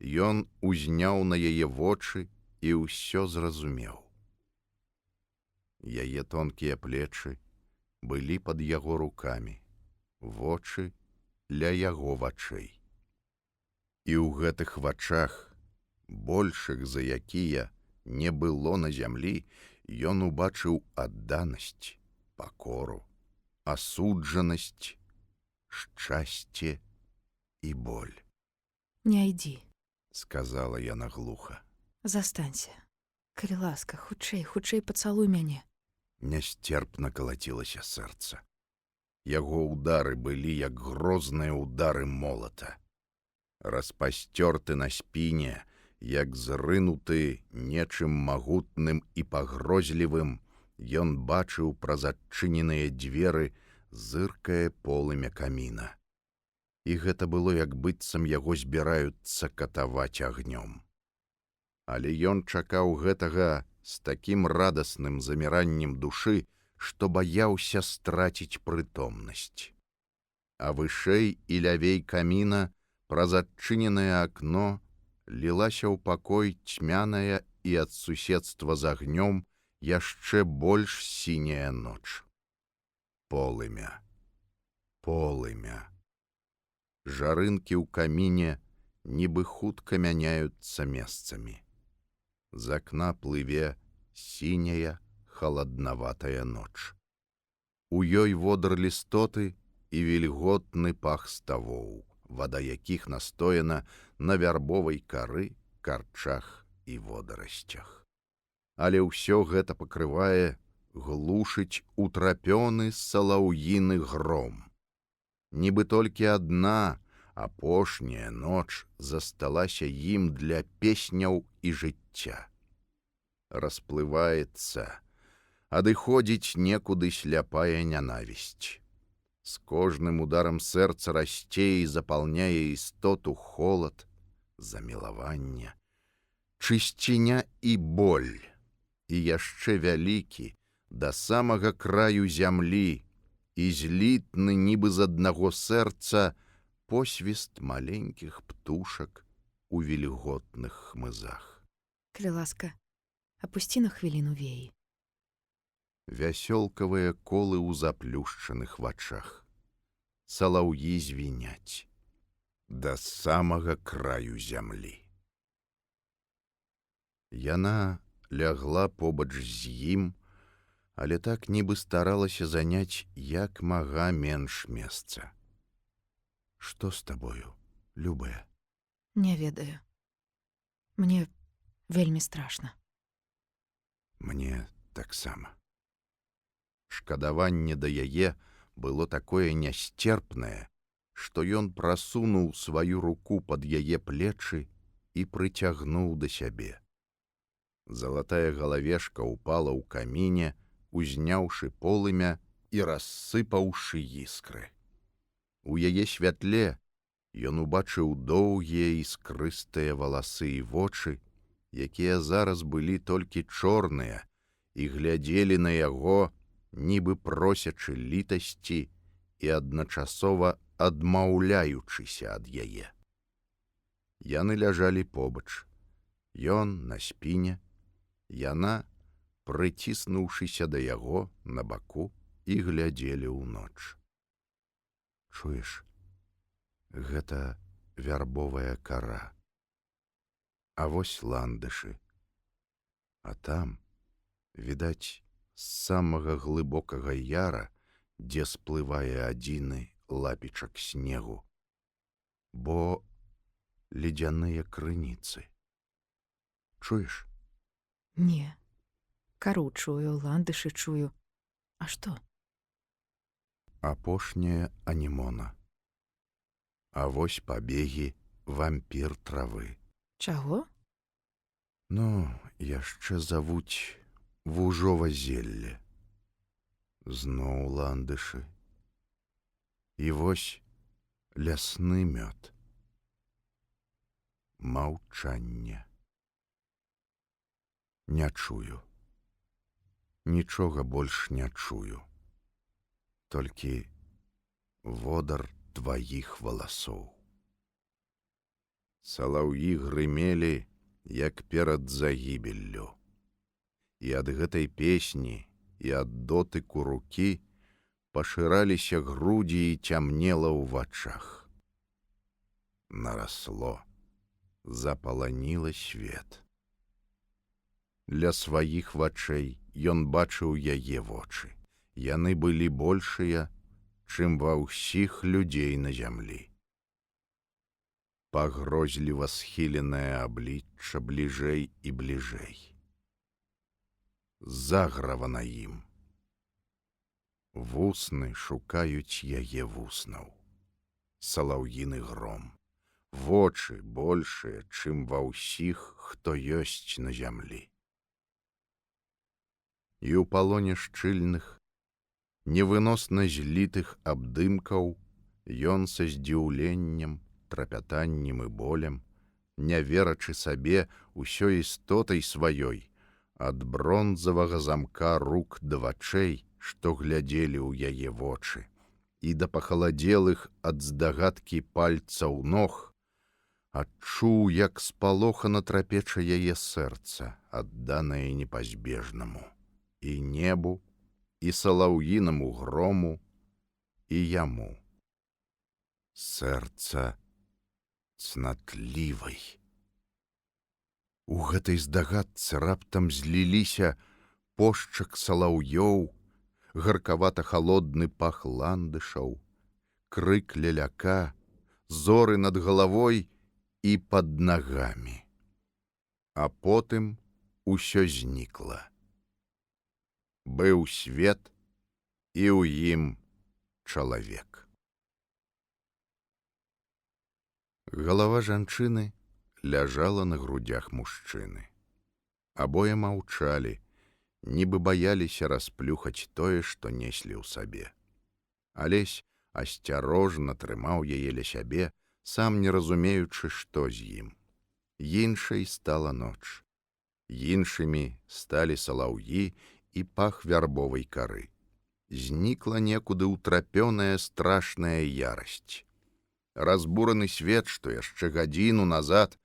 Ён узняў на яе вочы і ўсё зразумеў. Яе тонкія плечы былі пад яго рукамі, вочы ля яго вачэй. І ў гэтых вачах, большых за якія не было на зямлі, ён убачыў адданасць, пакору, асуджанасць, шчасце і боль. Не ідзі, сказала яна глуха. застанься. Калі ласка, хутчэй, хутчэй пацалуй мяне. Нясцерпна калацілася сэрца. Яго ўдары былі як грозныя ўдары молата. Распасцёрты на спіне, як зрынуты нечым магутным і пагрозлівым, ён бачыў праз адчыненыя дзверы зыркае полымя каміна. І гэта было, як быццам яго збіраюцца катаваць агнём. Але ён чакаў гэтага з такім радасным заміраннем душы, што баяўся страціць прытомнасць. А вышэй і лявей каміна праз адчыненае акно лілася ў пакой цьмяная і ад суседства з агнём яшчэ больш сіняя ноч. Полымя, полымя. Жарынкі ў каміне нібы хутка мяняюцца месцамі. З акна плыве сіняя, халаднаватая ноч. У ёй водар лістоты і вільготны пах ставоў, вада якіх настояна на вярбовай кары, карчах і водарасцях. Але ўсё гэта пакрывае, глушыць утрапёны салаўіны гром. Нібы толькі адна, апошняя ноч засталася ім для песняў і жыцця. Расплываецца, адыходзіць некуды сляпая нянавісць. З кожным ударам сэрца расце і запаўняе істоту холад, замілаванне, чысціня і боль, і яшчэ вялікі, да самага краю зямлі, і злітны нібы з аднаго сэрца посвіст маленькіх птушак у вільготных хмызах. Калі ласка, апусці на хвіліну веі. Вясёлкавыя колы ў заплюшчаных вачах. Салаўі звіняць да самага краю зямлі. Яна лягла побач з ім, але так нібы старалася заняць як мага менш месца. Што з табою, любая? Не ведаю. Мне вельмі страшна. Мне таксама. Шкадаванне да яе было такое нясцерпнае, што ён прасунуў сваю руку пад яе плечы і прыцягнуў да сябе. Залатая галавешка ўпала ў каміне, узняўшы полымя і рассыпаўшы іскры. У яе святле ён убачыў доўгія іскрыстыя валасы і вочы якія зараз былі толькі чорныя і глядзелі на яго, нібы просячы літасці і адначасова адмаўляючыся ад яе. Яны ляжалі побач. Ён на спіне, яна, прыціснуўшыся да яго на баку, і глядзелі ў ноч. Чуеш, гэта вярбовая кара. А вось ландышы. А там, відаць, з самага глыбокага яра, дзе сплывае адзіны лапічак снегу, бо ледзяныя крыніцы. Чуеш? Не, кару чую, ландышы чую. А што? Апошняя анемона. А вось пабегі вампір травы. Чаго? Ну, яшчэ завуць вужова зелле. Зноў ландышы. І вось лясны мёд. Маўчанне. Не чую. Нічога больш не чую. Толькі водар тваіх валасоў. Салаўі грымелі, як перад загібеллю. І ад гэтай песні, і ад дотыку рукі пашыраліся грудзі і цямнела ў вачах. Нарасло, запаланіла свет. Для сваіх вачэй ён бачыў яе вочы. Яны былі большыя, чым ва ўсіх людзей на зямлі. Пагрозліва схіленае аблічча бліжэй і бліжэй. Заграва на ім. Вусны шукаюць яе вуснаў. Салаўіны гром. Вочы большыя, чым ва ўсіх, хто ёсць на зямлі. І ў палоне шчыльных, невыносна злітых абдымкаў ён са здзіўленнем, трапятаннем і болем, не верачы сабе усёй істотай сваёй, ад бронзавага замка рук да вачэй, што глядзелі ў яе вочы, і да пахаладзелых ад здагадкі пальцаў ног, адчуў, як спалохана трапеча яе сэрца, адданае непазбежнаму, і небу, і салаўінаму грому, і яму. Сэрца цнатлівай. У гэтай здагадцы раптам зліліся пошчак салаўёў, гаркавата-халодны пах ландышаў, крык леляка, зоры над галавой і пад нагамі. А потым усё знікла. Быў свет, і ў ім чалавек. Галава жанчыны ляжала на грудях мужчыны. Абое маўчалі, нібы баяліся расплюхаць тое, што неслі ў сабе. Алесь асцярожна трымаў яе ля сябе, сам не разумеючы, што з ім. Іншай стала ноч. Іншымі сталі салаўі і пах вярбовай кары. Знікла некуды ўтрапёная страшная ярасць. Разбураны свет, што яшчэ гадзіну назад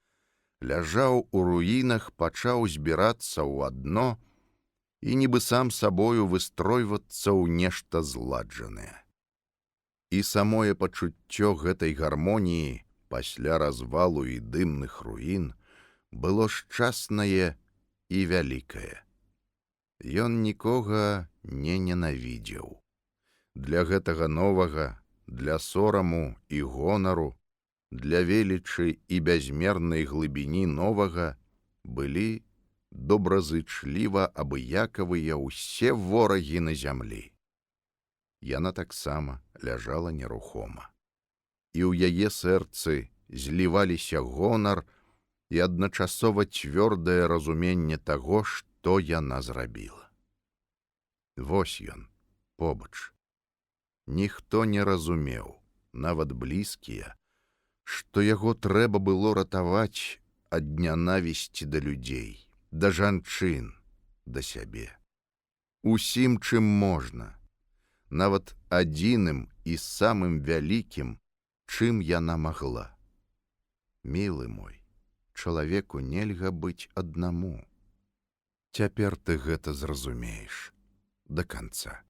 ляжаў у руінах, пачаў збірацца ў адно і нібы сам сабою выстройвацца ў нешта зладжанае. І самое пачуццё гэтай гармоніі пасля развалу і дымных руін было шчаснае і вялікае. Ён нікога не ненавідзеў. Для гэтага новага, для сораму і гонару, для велічы і бязмернай глыбіні новага былі добразычліва абыякавыя ўсе ворагі на зямлі. Яна таксама ляжала нерухома. І ў яе сэрцы зліваліся гонар і адначасова цвёрдае разуменне таго, што яна зрабіла. Вось ён, побач. Ніхто не разумеў, нават блізкія, што яго трэба было ратаваць, ад нянавісці да людзей, да жанчын, да сябе. Усім, чым можна, нават адзіным і самым вялікім, чым яна магла. Мілы мой, чалавеку нельга быць аднаму. Цяпер ты гэта зразумееш да канца.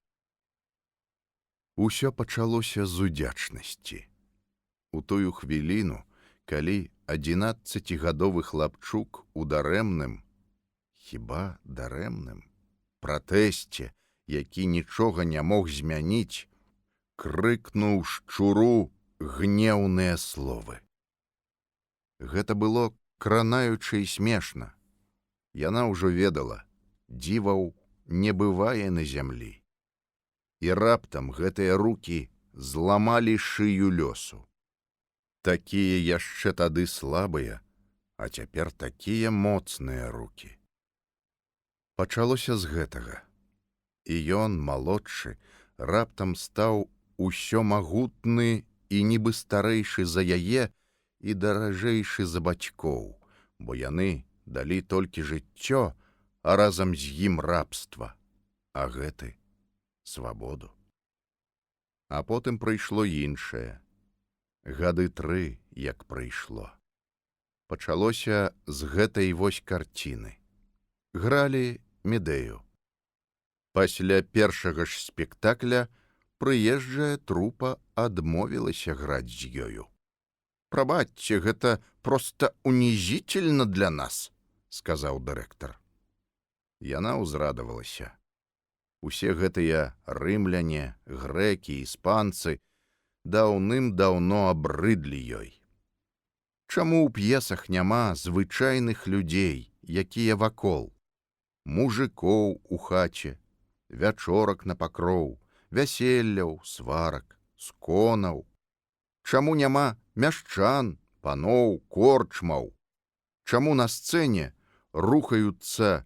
Усё пачалося з удзячнасці. У тую хвіліну, калі 11гадовы хлапчук у дарэмным, хіба дарэмным, пратэсце, які нічога не мог змяніць, крыкнуў шчуру гнеўныя словы. Гэта было кранаюча і смешна. Яна ўжо ведала, дзіваў не бывае на зямлі. І раптам гэтыя рукі зламалі шыю лёсу. Такія яшчэ тады слабыя, а цяпер такія моцныя рукі. Пачалося з гэтага. І ён, малодшы, раптам стаў усё магутны і нібы старэйшы за яе і даражэйшы за бацькоў, бо яны далі толькі жыццё, а разам з ім рабства, а гэты свабоду. А потым прыйшло іншае. Гады 3, як прыйшло. Пачалося з гэтай вось карціны. Гралі Медею. Пасля першага ж спектакля прыезджая трупа адмовілася граць з ёю. «Прабачце, гэта проста унізительна для нас», — сказаў дырэктар. Яна ўзрадавалася. Усе гэтыя рымляне, грэкі, іспанцы даўным-даўно абрыдлі ёй. Чаму ў п'есах няма звычайных людзей, якія вакол? Мужыкоў у хаце, вячорак на пакроў, вяселляў, сварак, сконаў. Чаму няма мяшчан, паноў, корчмаў? Чаму на сцэне рухаюцца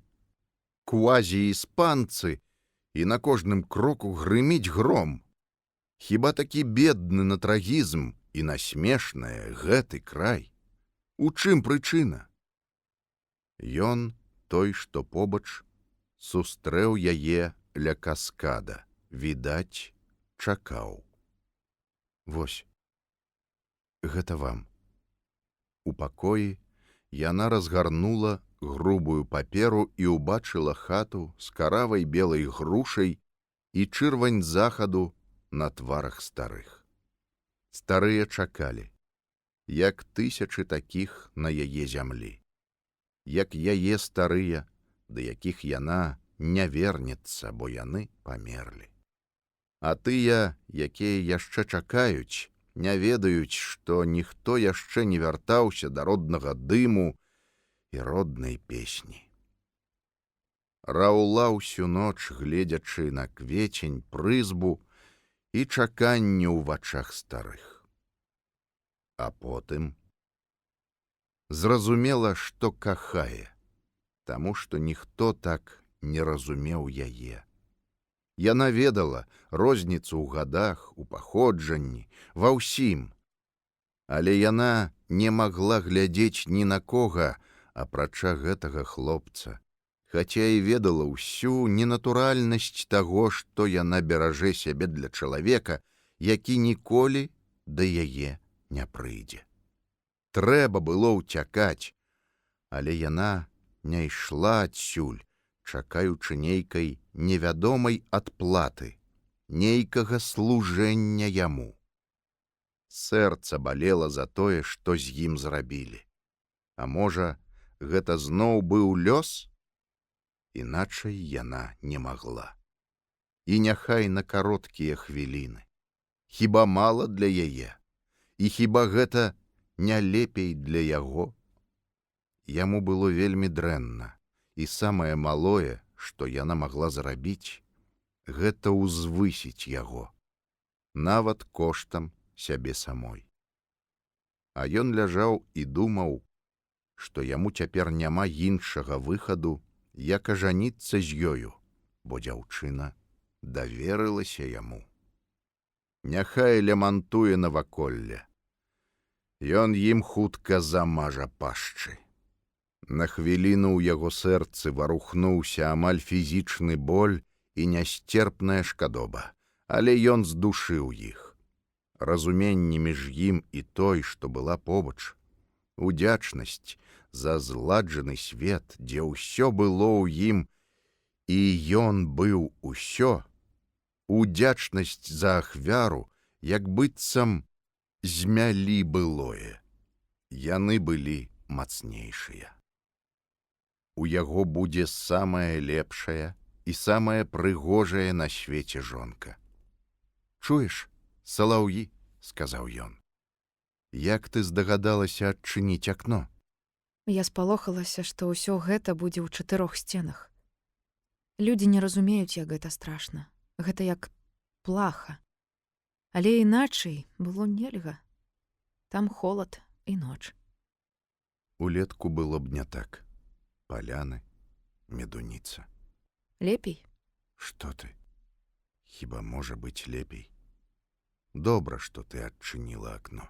квазі-іспанцы і на кожным кроку грыміць гром? Хіба такі бедны на трагізм і на смешнае гэты край? У чым прычына? Ён, той, што побач, сустрэў яе ля каскада, відаць, чакаў. Вось, гэта вам. У пакоі яна разгарнула грубую паперу і ўбачыла хату з каравай белай грушай і чырвань захаду на тварах старых. Старыя чакалі, як тысячы такіх на яе зямлі, як яе старыя, да якіх яна не вернецца, бо яны памерлі. А тыя, якія яшчэ чакаюць, не ведаюць, што ніхто яшчэ не вяртаўся да роднага дыму і роднай песні. Раўла ўсю ноч, гледзячы на квецень, прызбу і чаканне ў вачах старых. А потым зразумела, што кахае, таму што ніхто так не разумеў яе. Яна ведала розніцу ў гадах, у паходжанні, ва ўсім. Але яна не магла глядзець ні на кога, апрача гэтага хлопца, хаця і ведала ўсю ненатуральнасць таго, што яна беражэ сябе для чалавека, які ніколі да яе не прыйдзе. Трэба было ўцякаць, але яна не ішла адсюль, чакаючы нейкай невядомай адплаты, нейкага служэння яму. Сэрца балела за тое, што з ім зрабілі. А можа, гэта зноў быў лёс? Іначай яна не магла. І няхай на кароткія хвіліны. Хіба мала для яе? І хіба гэта не лепей для яго? Яму было вельмі дрэнна, і самае малое, што яна магла зрабіць, гэта ўзвысіць яго, нават коштам сябе самой. А ён ляжаў і думаў, што яму цяпер няма іншага выхаду, як ажаніцца з ёю, бо дзяўчына даверылася яму. Няхай лямантуе наваколле. Ён ім хутка замажа пашчы. На хвіліну ў яго сэрцы варухнуўся амаль фізічны боль і нясцерпная шкадоба, але ён здушыў іх. Разуменне між ім і той, што была побач, удзячнасць за зладжаны свет, дзе ўсё было ў ім, і ён быў усё, удзячнасць за ахвяру, як быццам змялі былое. Яны былі мацнейшыя. У яго будзе самая лепшая і самая прыгожая на свеце жонка. «Чуеш, Салаўі?» — сказаў ён. «Як ты здагадалася адчыніць акно?» Я спалохалася, што ўсё гэта будзе ў 4 сценах. Людзі не разумеюць, як гэта страшна. Гэта як плаха. Але іначай было нельга. Там холад і ноч. Улетку было б не так. Паляны, медуніца. Лепей? Што ты? Хіба можа быць лепей? Добра, што ты адчыніла акно.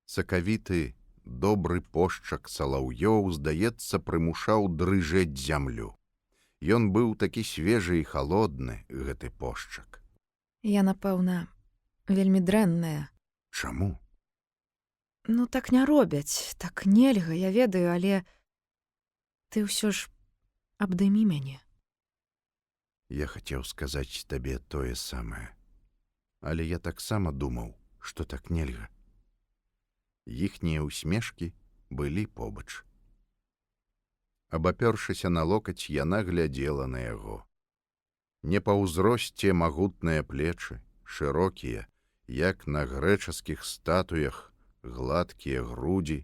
Сакавіты, добры пошчак салаўёў, здаецца, прымушаў дрыжэць зямлю. Ён быў такі свежы і халодны, гэты пошчак. Я, напэўна, вельмі дрэнная. Чаму? Ну, так не робяць, так нельга, я ведаю, але ты ўсё ж абдымі мяне. Я хацеў сказаць табе тое самае. Але я таксама думаў, што так нельга. Іхнія ўсмешкі былі побач. Абапёршыся на локаць, яна глядзела на яго. Не па ўзросце магутныя плечы, шырокія, як на грэчаскіх статуях, гладкія грудзі,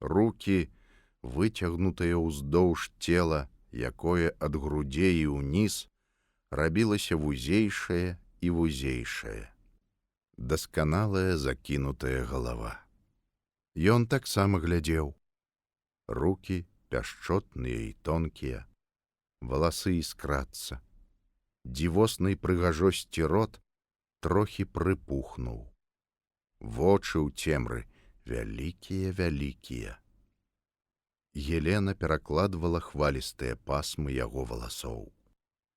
рукі, выцягнутыя ўздоўж цела, якое ад грудзей уніз рабілася вузейшае і вузейшае. Дасканалая закінутая галава. Ён таксама глядзеў. Рукі пяшчотныя і тонкія, валасы іскрацца. Дзівоснай прыгажосці рот трохі прыпухнуў. Вочы ў цемры вялікія-вялікія. Елена перакладвала хвалістыя пасмы яго валасоў.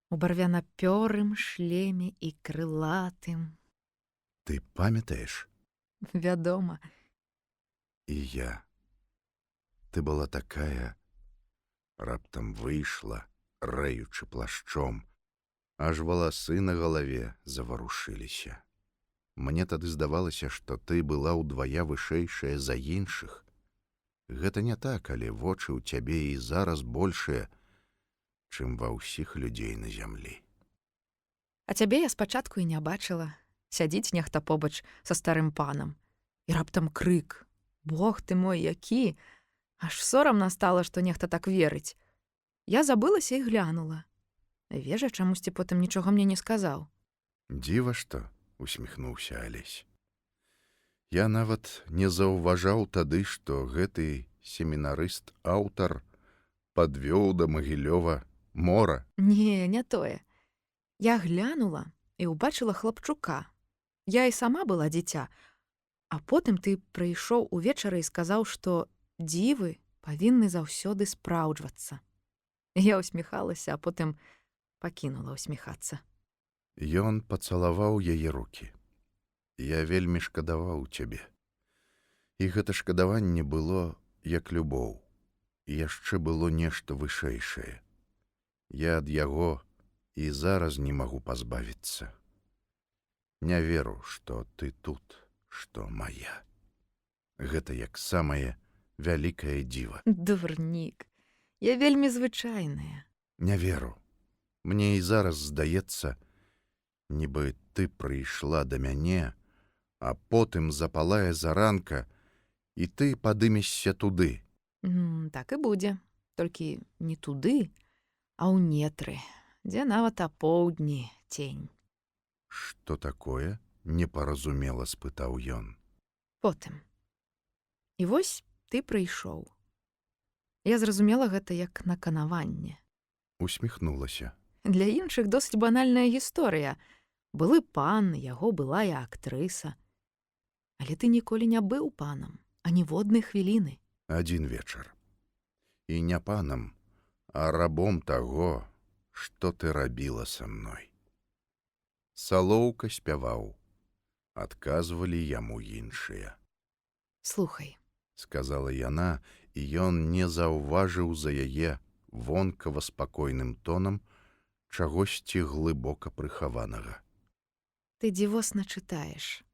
У барвяна-пёрым шлеме і крылатым. Ты памятаеш? Вядома. І я. Ты была такая, раптам выйшла, рэючы плашчом, аж валасы на галаве заварушыліся. Мне тады здавалася, што ты была ўдвая вышэйшая за іншых. Гэта не так, але вочы ў цябе і зараз большыя, чым ва ўсіх людзей на зямлі. А цябе я спачатку і не бачыла. Сядзіць нехта побач са старым панам. І раптам крык. Бог ты мой, які! Аж сорамна стала, што нехта так верыць. Я забылася і глянула. Вежа чамусьці потым нічога мне не сказаў. Дзіва што, усміхнуўся Алесь. Я нават не заўважаў тады, што гэты семінарыст-аўтар падвёў да Магілёва мора. Не, не тое. Я глянула і ўбачыла хлапчука. Я і сама была дзіця. А потым ты прыйшоў увечары і сказаў, што дзівы павінны заўсёды спраўджвацца. Я ўсміхалася, а потым пакінула ўсміхацца. Ён пацалаваў яе рукі. Я вельмі шкадаваў цябе. І гэта шкадаванне было як любоў. І яшчэ было нешта вышэйшае. Я ад яго і зараз не магу пазбавіцца. Не веру, што ты тут, што мая. Гэта як самае вялікае дзіва. Дурнік, я вельмі звычайная. Не веру. Мне і зараз здаецца, нібы ты прыйшла да мяне, а потым запалае заранка, і ты падымешся туды. Так і будзе. Толькі не туды, а ў нетры, дзе нават апоўдні цень. Што такое? Непаразумела спытаў ён. Потым. І вось ты прыйшоў. Я зразумела гэта як наканаванне. Усміхнулася. Для іншых досыць банальная гісторыя. Былы пан, яго былая актрыса. Але ты ніколі не быў панам, а ніводнай хвіліны. Адзін вечар. і не панам, а рабом таго, што ты рабіла са мной. Салоўка спяваў, адказвалі яму іншыя. Слухай, Сказала яна, і ён не заўважыў за яе вонкава спакойным тонам чагосьці глыбока прыхаванага. ты дзівосна чытаеш.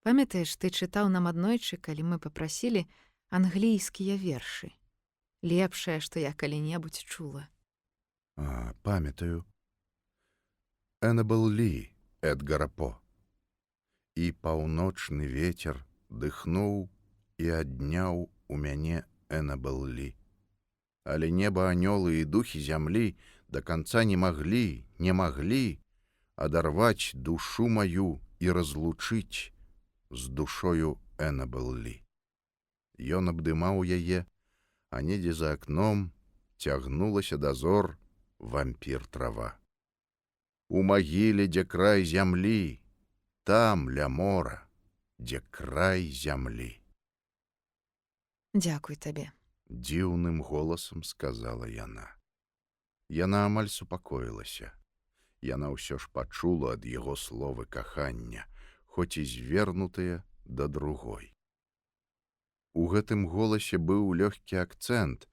Памятаеш, ты чытаў нам аднойчы, калі мы папрасілі англійскія вершы. Лепшае, што я калі-небудзь чула. Памятаю. Эннабел Лі Эдгара По. І паўночны вецер дыхнуў і адняў у мяне Эннабел Лі. Але неба, анёлы і духі зямлі да канца не маглі адарваць душу маю і разлучыць з душою Эннабел Лі. Ён абдымаў яе, а недзе за акном цягнулася дазор вампір трава. У магіле, дзе край зямлі, там ля мора, дзе край зямлі. Дзякуй табе. Дзіўным голасам сказала яна. Яна амаль супакоілася. Яна ўсё ж пачула ад яго словы кахання, хоць і звернутыя да другой. У гэтым голасе быў лёгкі акцэнт,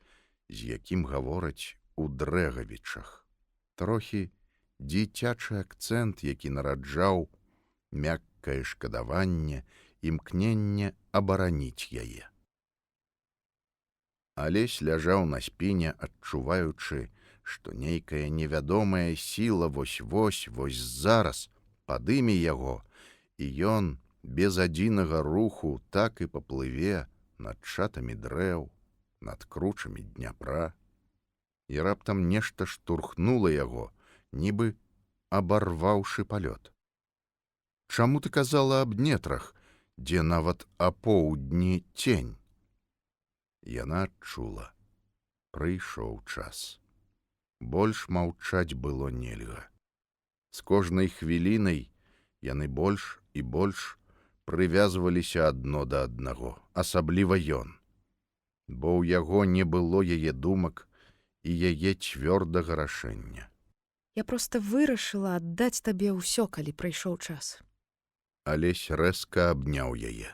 з якім гавораць у Дрэгавічах. Трохі дзіцячы акцэнт, які нараджаў мяккае шкадаванне, імкненне абараніць яе. Алесь ляжаў на спіне, адчуваючы, што нейкая невядомая сіла вось-вось зараз падыме яго, і ён без адзінага руху так і паплыве над шатамі дрэў, над кручамі Дняпра. І раптам нешта штурхнула яго, нібы абарваўшы палёт. Чаму ты казала аб нетрах, дзе нават апоўдні цень? Яна адчула. Прыйшоў час. Больш маўчаць было нельга. З кожнай хвілінай яны больш і больш прывязваліся адно да аднаго, асабліва ён. Бо ў яго не было яе думак і яе цвёрдага рашэння. Я проста вырашыла аддаць табе ўсё, калі прыйшоў час. Алесь рэзка абняў яе.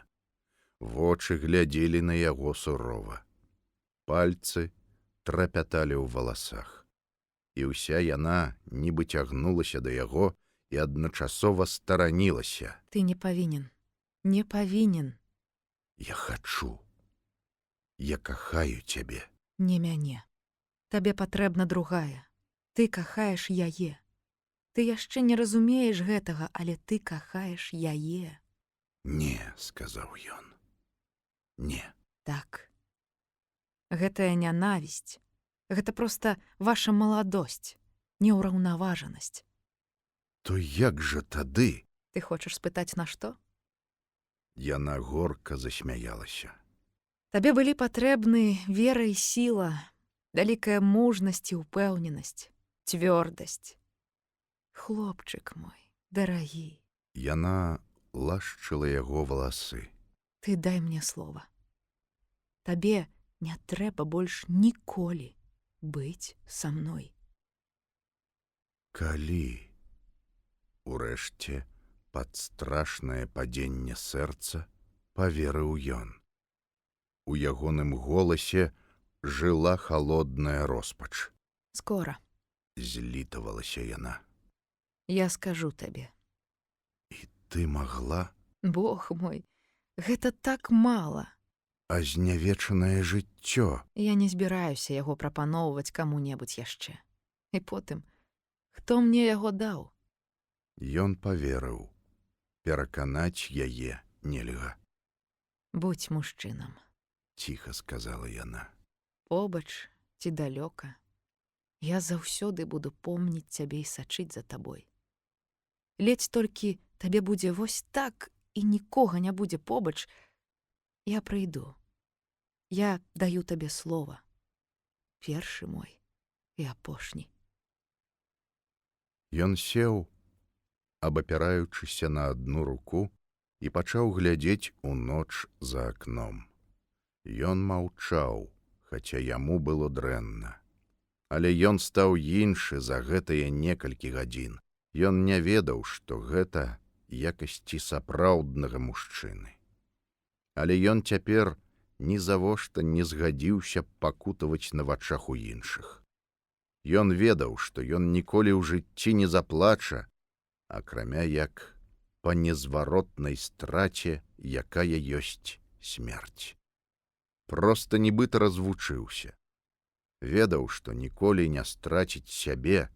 Вочы глядзелі на яго сурова. Пальцы трапяталі ў валасах. І ўся яна нібы цягнулася да яго і адначасова старанілася. Ты не павінен. Не павінен. Я хачу. Я кахаю цябе. Не мяне. Табе патрэбна другая. Ты кахаеш яе. Ты яшчэ не разумееш гэтага, але ты кахаеш яе. Не, сказаў ён. Не. Так. Гэтая нянавісць. Гэта проста ваша маладосць, неўраўнаважанасць. То як жа тады? Ты хочаш спытаць, на што? Яна горка засмяялася. Табе былі патрэбны вера і сіла, вялікая мужнасць і ўпэўненасць, цвёрдасць. Хлопчык мой, дарагі. Яна лашчыла яго валасы. Ты дай мне слова. Табе не трэба больш ніколі быць са мной. Калі? Урэшце, пад страшнае падзенне сэрца паверыў ён. У ягоным голасе жыла халодная роспач. Скора. Злітавалася яна. Я скажу табе. І ты магла? Бог мой, гэта так мала. А знявечанае жыццё? Я не збіраюся яго прапаноўваць каму-небудзь яшчэ. І потым, хто мне яго даў? Ён паверыў. Пераканаць яе нельга. Будзь мужчынам. Ціха сказала яна. Побач ці далёка. Я заўсёды буду помніць цябе і сачыць за табой. Ледзь толькі табе будзе вось так і нікога не будзе побач, я прыйду. Я даю табе слова. Першы мой і апошні. Ён сеў, абапіраючыся на адну руку, і пачаў глядзець у ноч за акном. Ён маўчаў, хаця яму было дрэнна. Але ён стаў іншы за гэтыя некалькі гадзін. Ён не ведаў, што гэта якасці сапраўднага мужчыны. Але ён цяпер нізавошта не згадзіўся пакутаваць на вачах у іншых. Ён ведаў, што ён ніколі ў жыцці не заплача, акрамя як па незваротнай страце, якая ёсць смерць. Проста нібыта развучыўся. Ведаў, што ніколі не страціць сябе,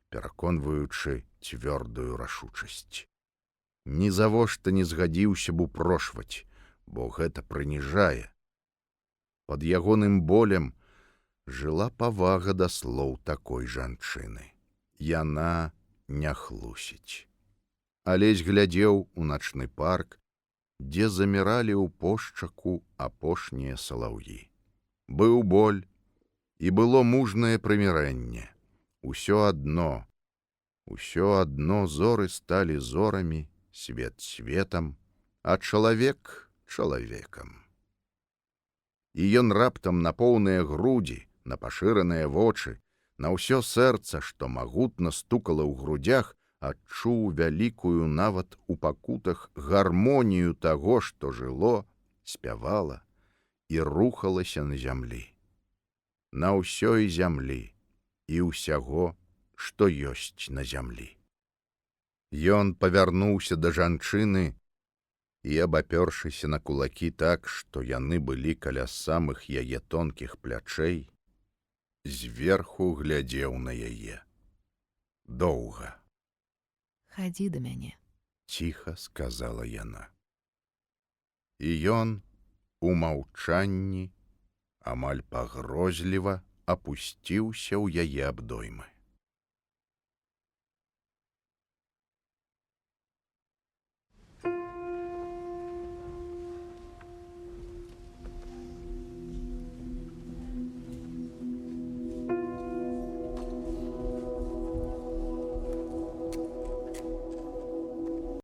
пераконваючы цвёрдую рашучасць. Нізавошта не згадзіўся б упрошваць, бо гэта прыніжае. Пад ягоным болем жыла павага да слоў такой жанчыны. Яна не хлусіць. Алесь глядзеў у начны парк, дзе заміралі ў пошчаку апошнія салаўі. Быў боль, і было мужнае прымірэнне. Усё адно зоры сталі зорамі, свет светам, а чалавек чалавекам. І ён раптам на поўныя грудзі, на пашыраныя вочы, на ўсё сэрца, што магутна стукала ў грудзях, адчуў вялікую нават у пакутах гармонію таго, што жыло, спявала і рухалася на зямлі. На ўсёй зямлі і ўсяго, што ёсць на зямлі. Ён павярнуўся да жанчыны і, абапёршыся на кулакі так, што яны былі каля самых яе тонкіх плячэй, зверху глядзеў на яе. Доўга. «Хадзі да мяне», — ціха сказала яна. І ён у маўчанні, амаль пагрозліва, апусціўся ў яе абдоймы.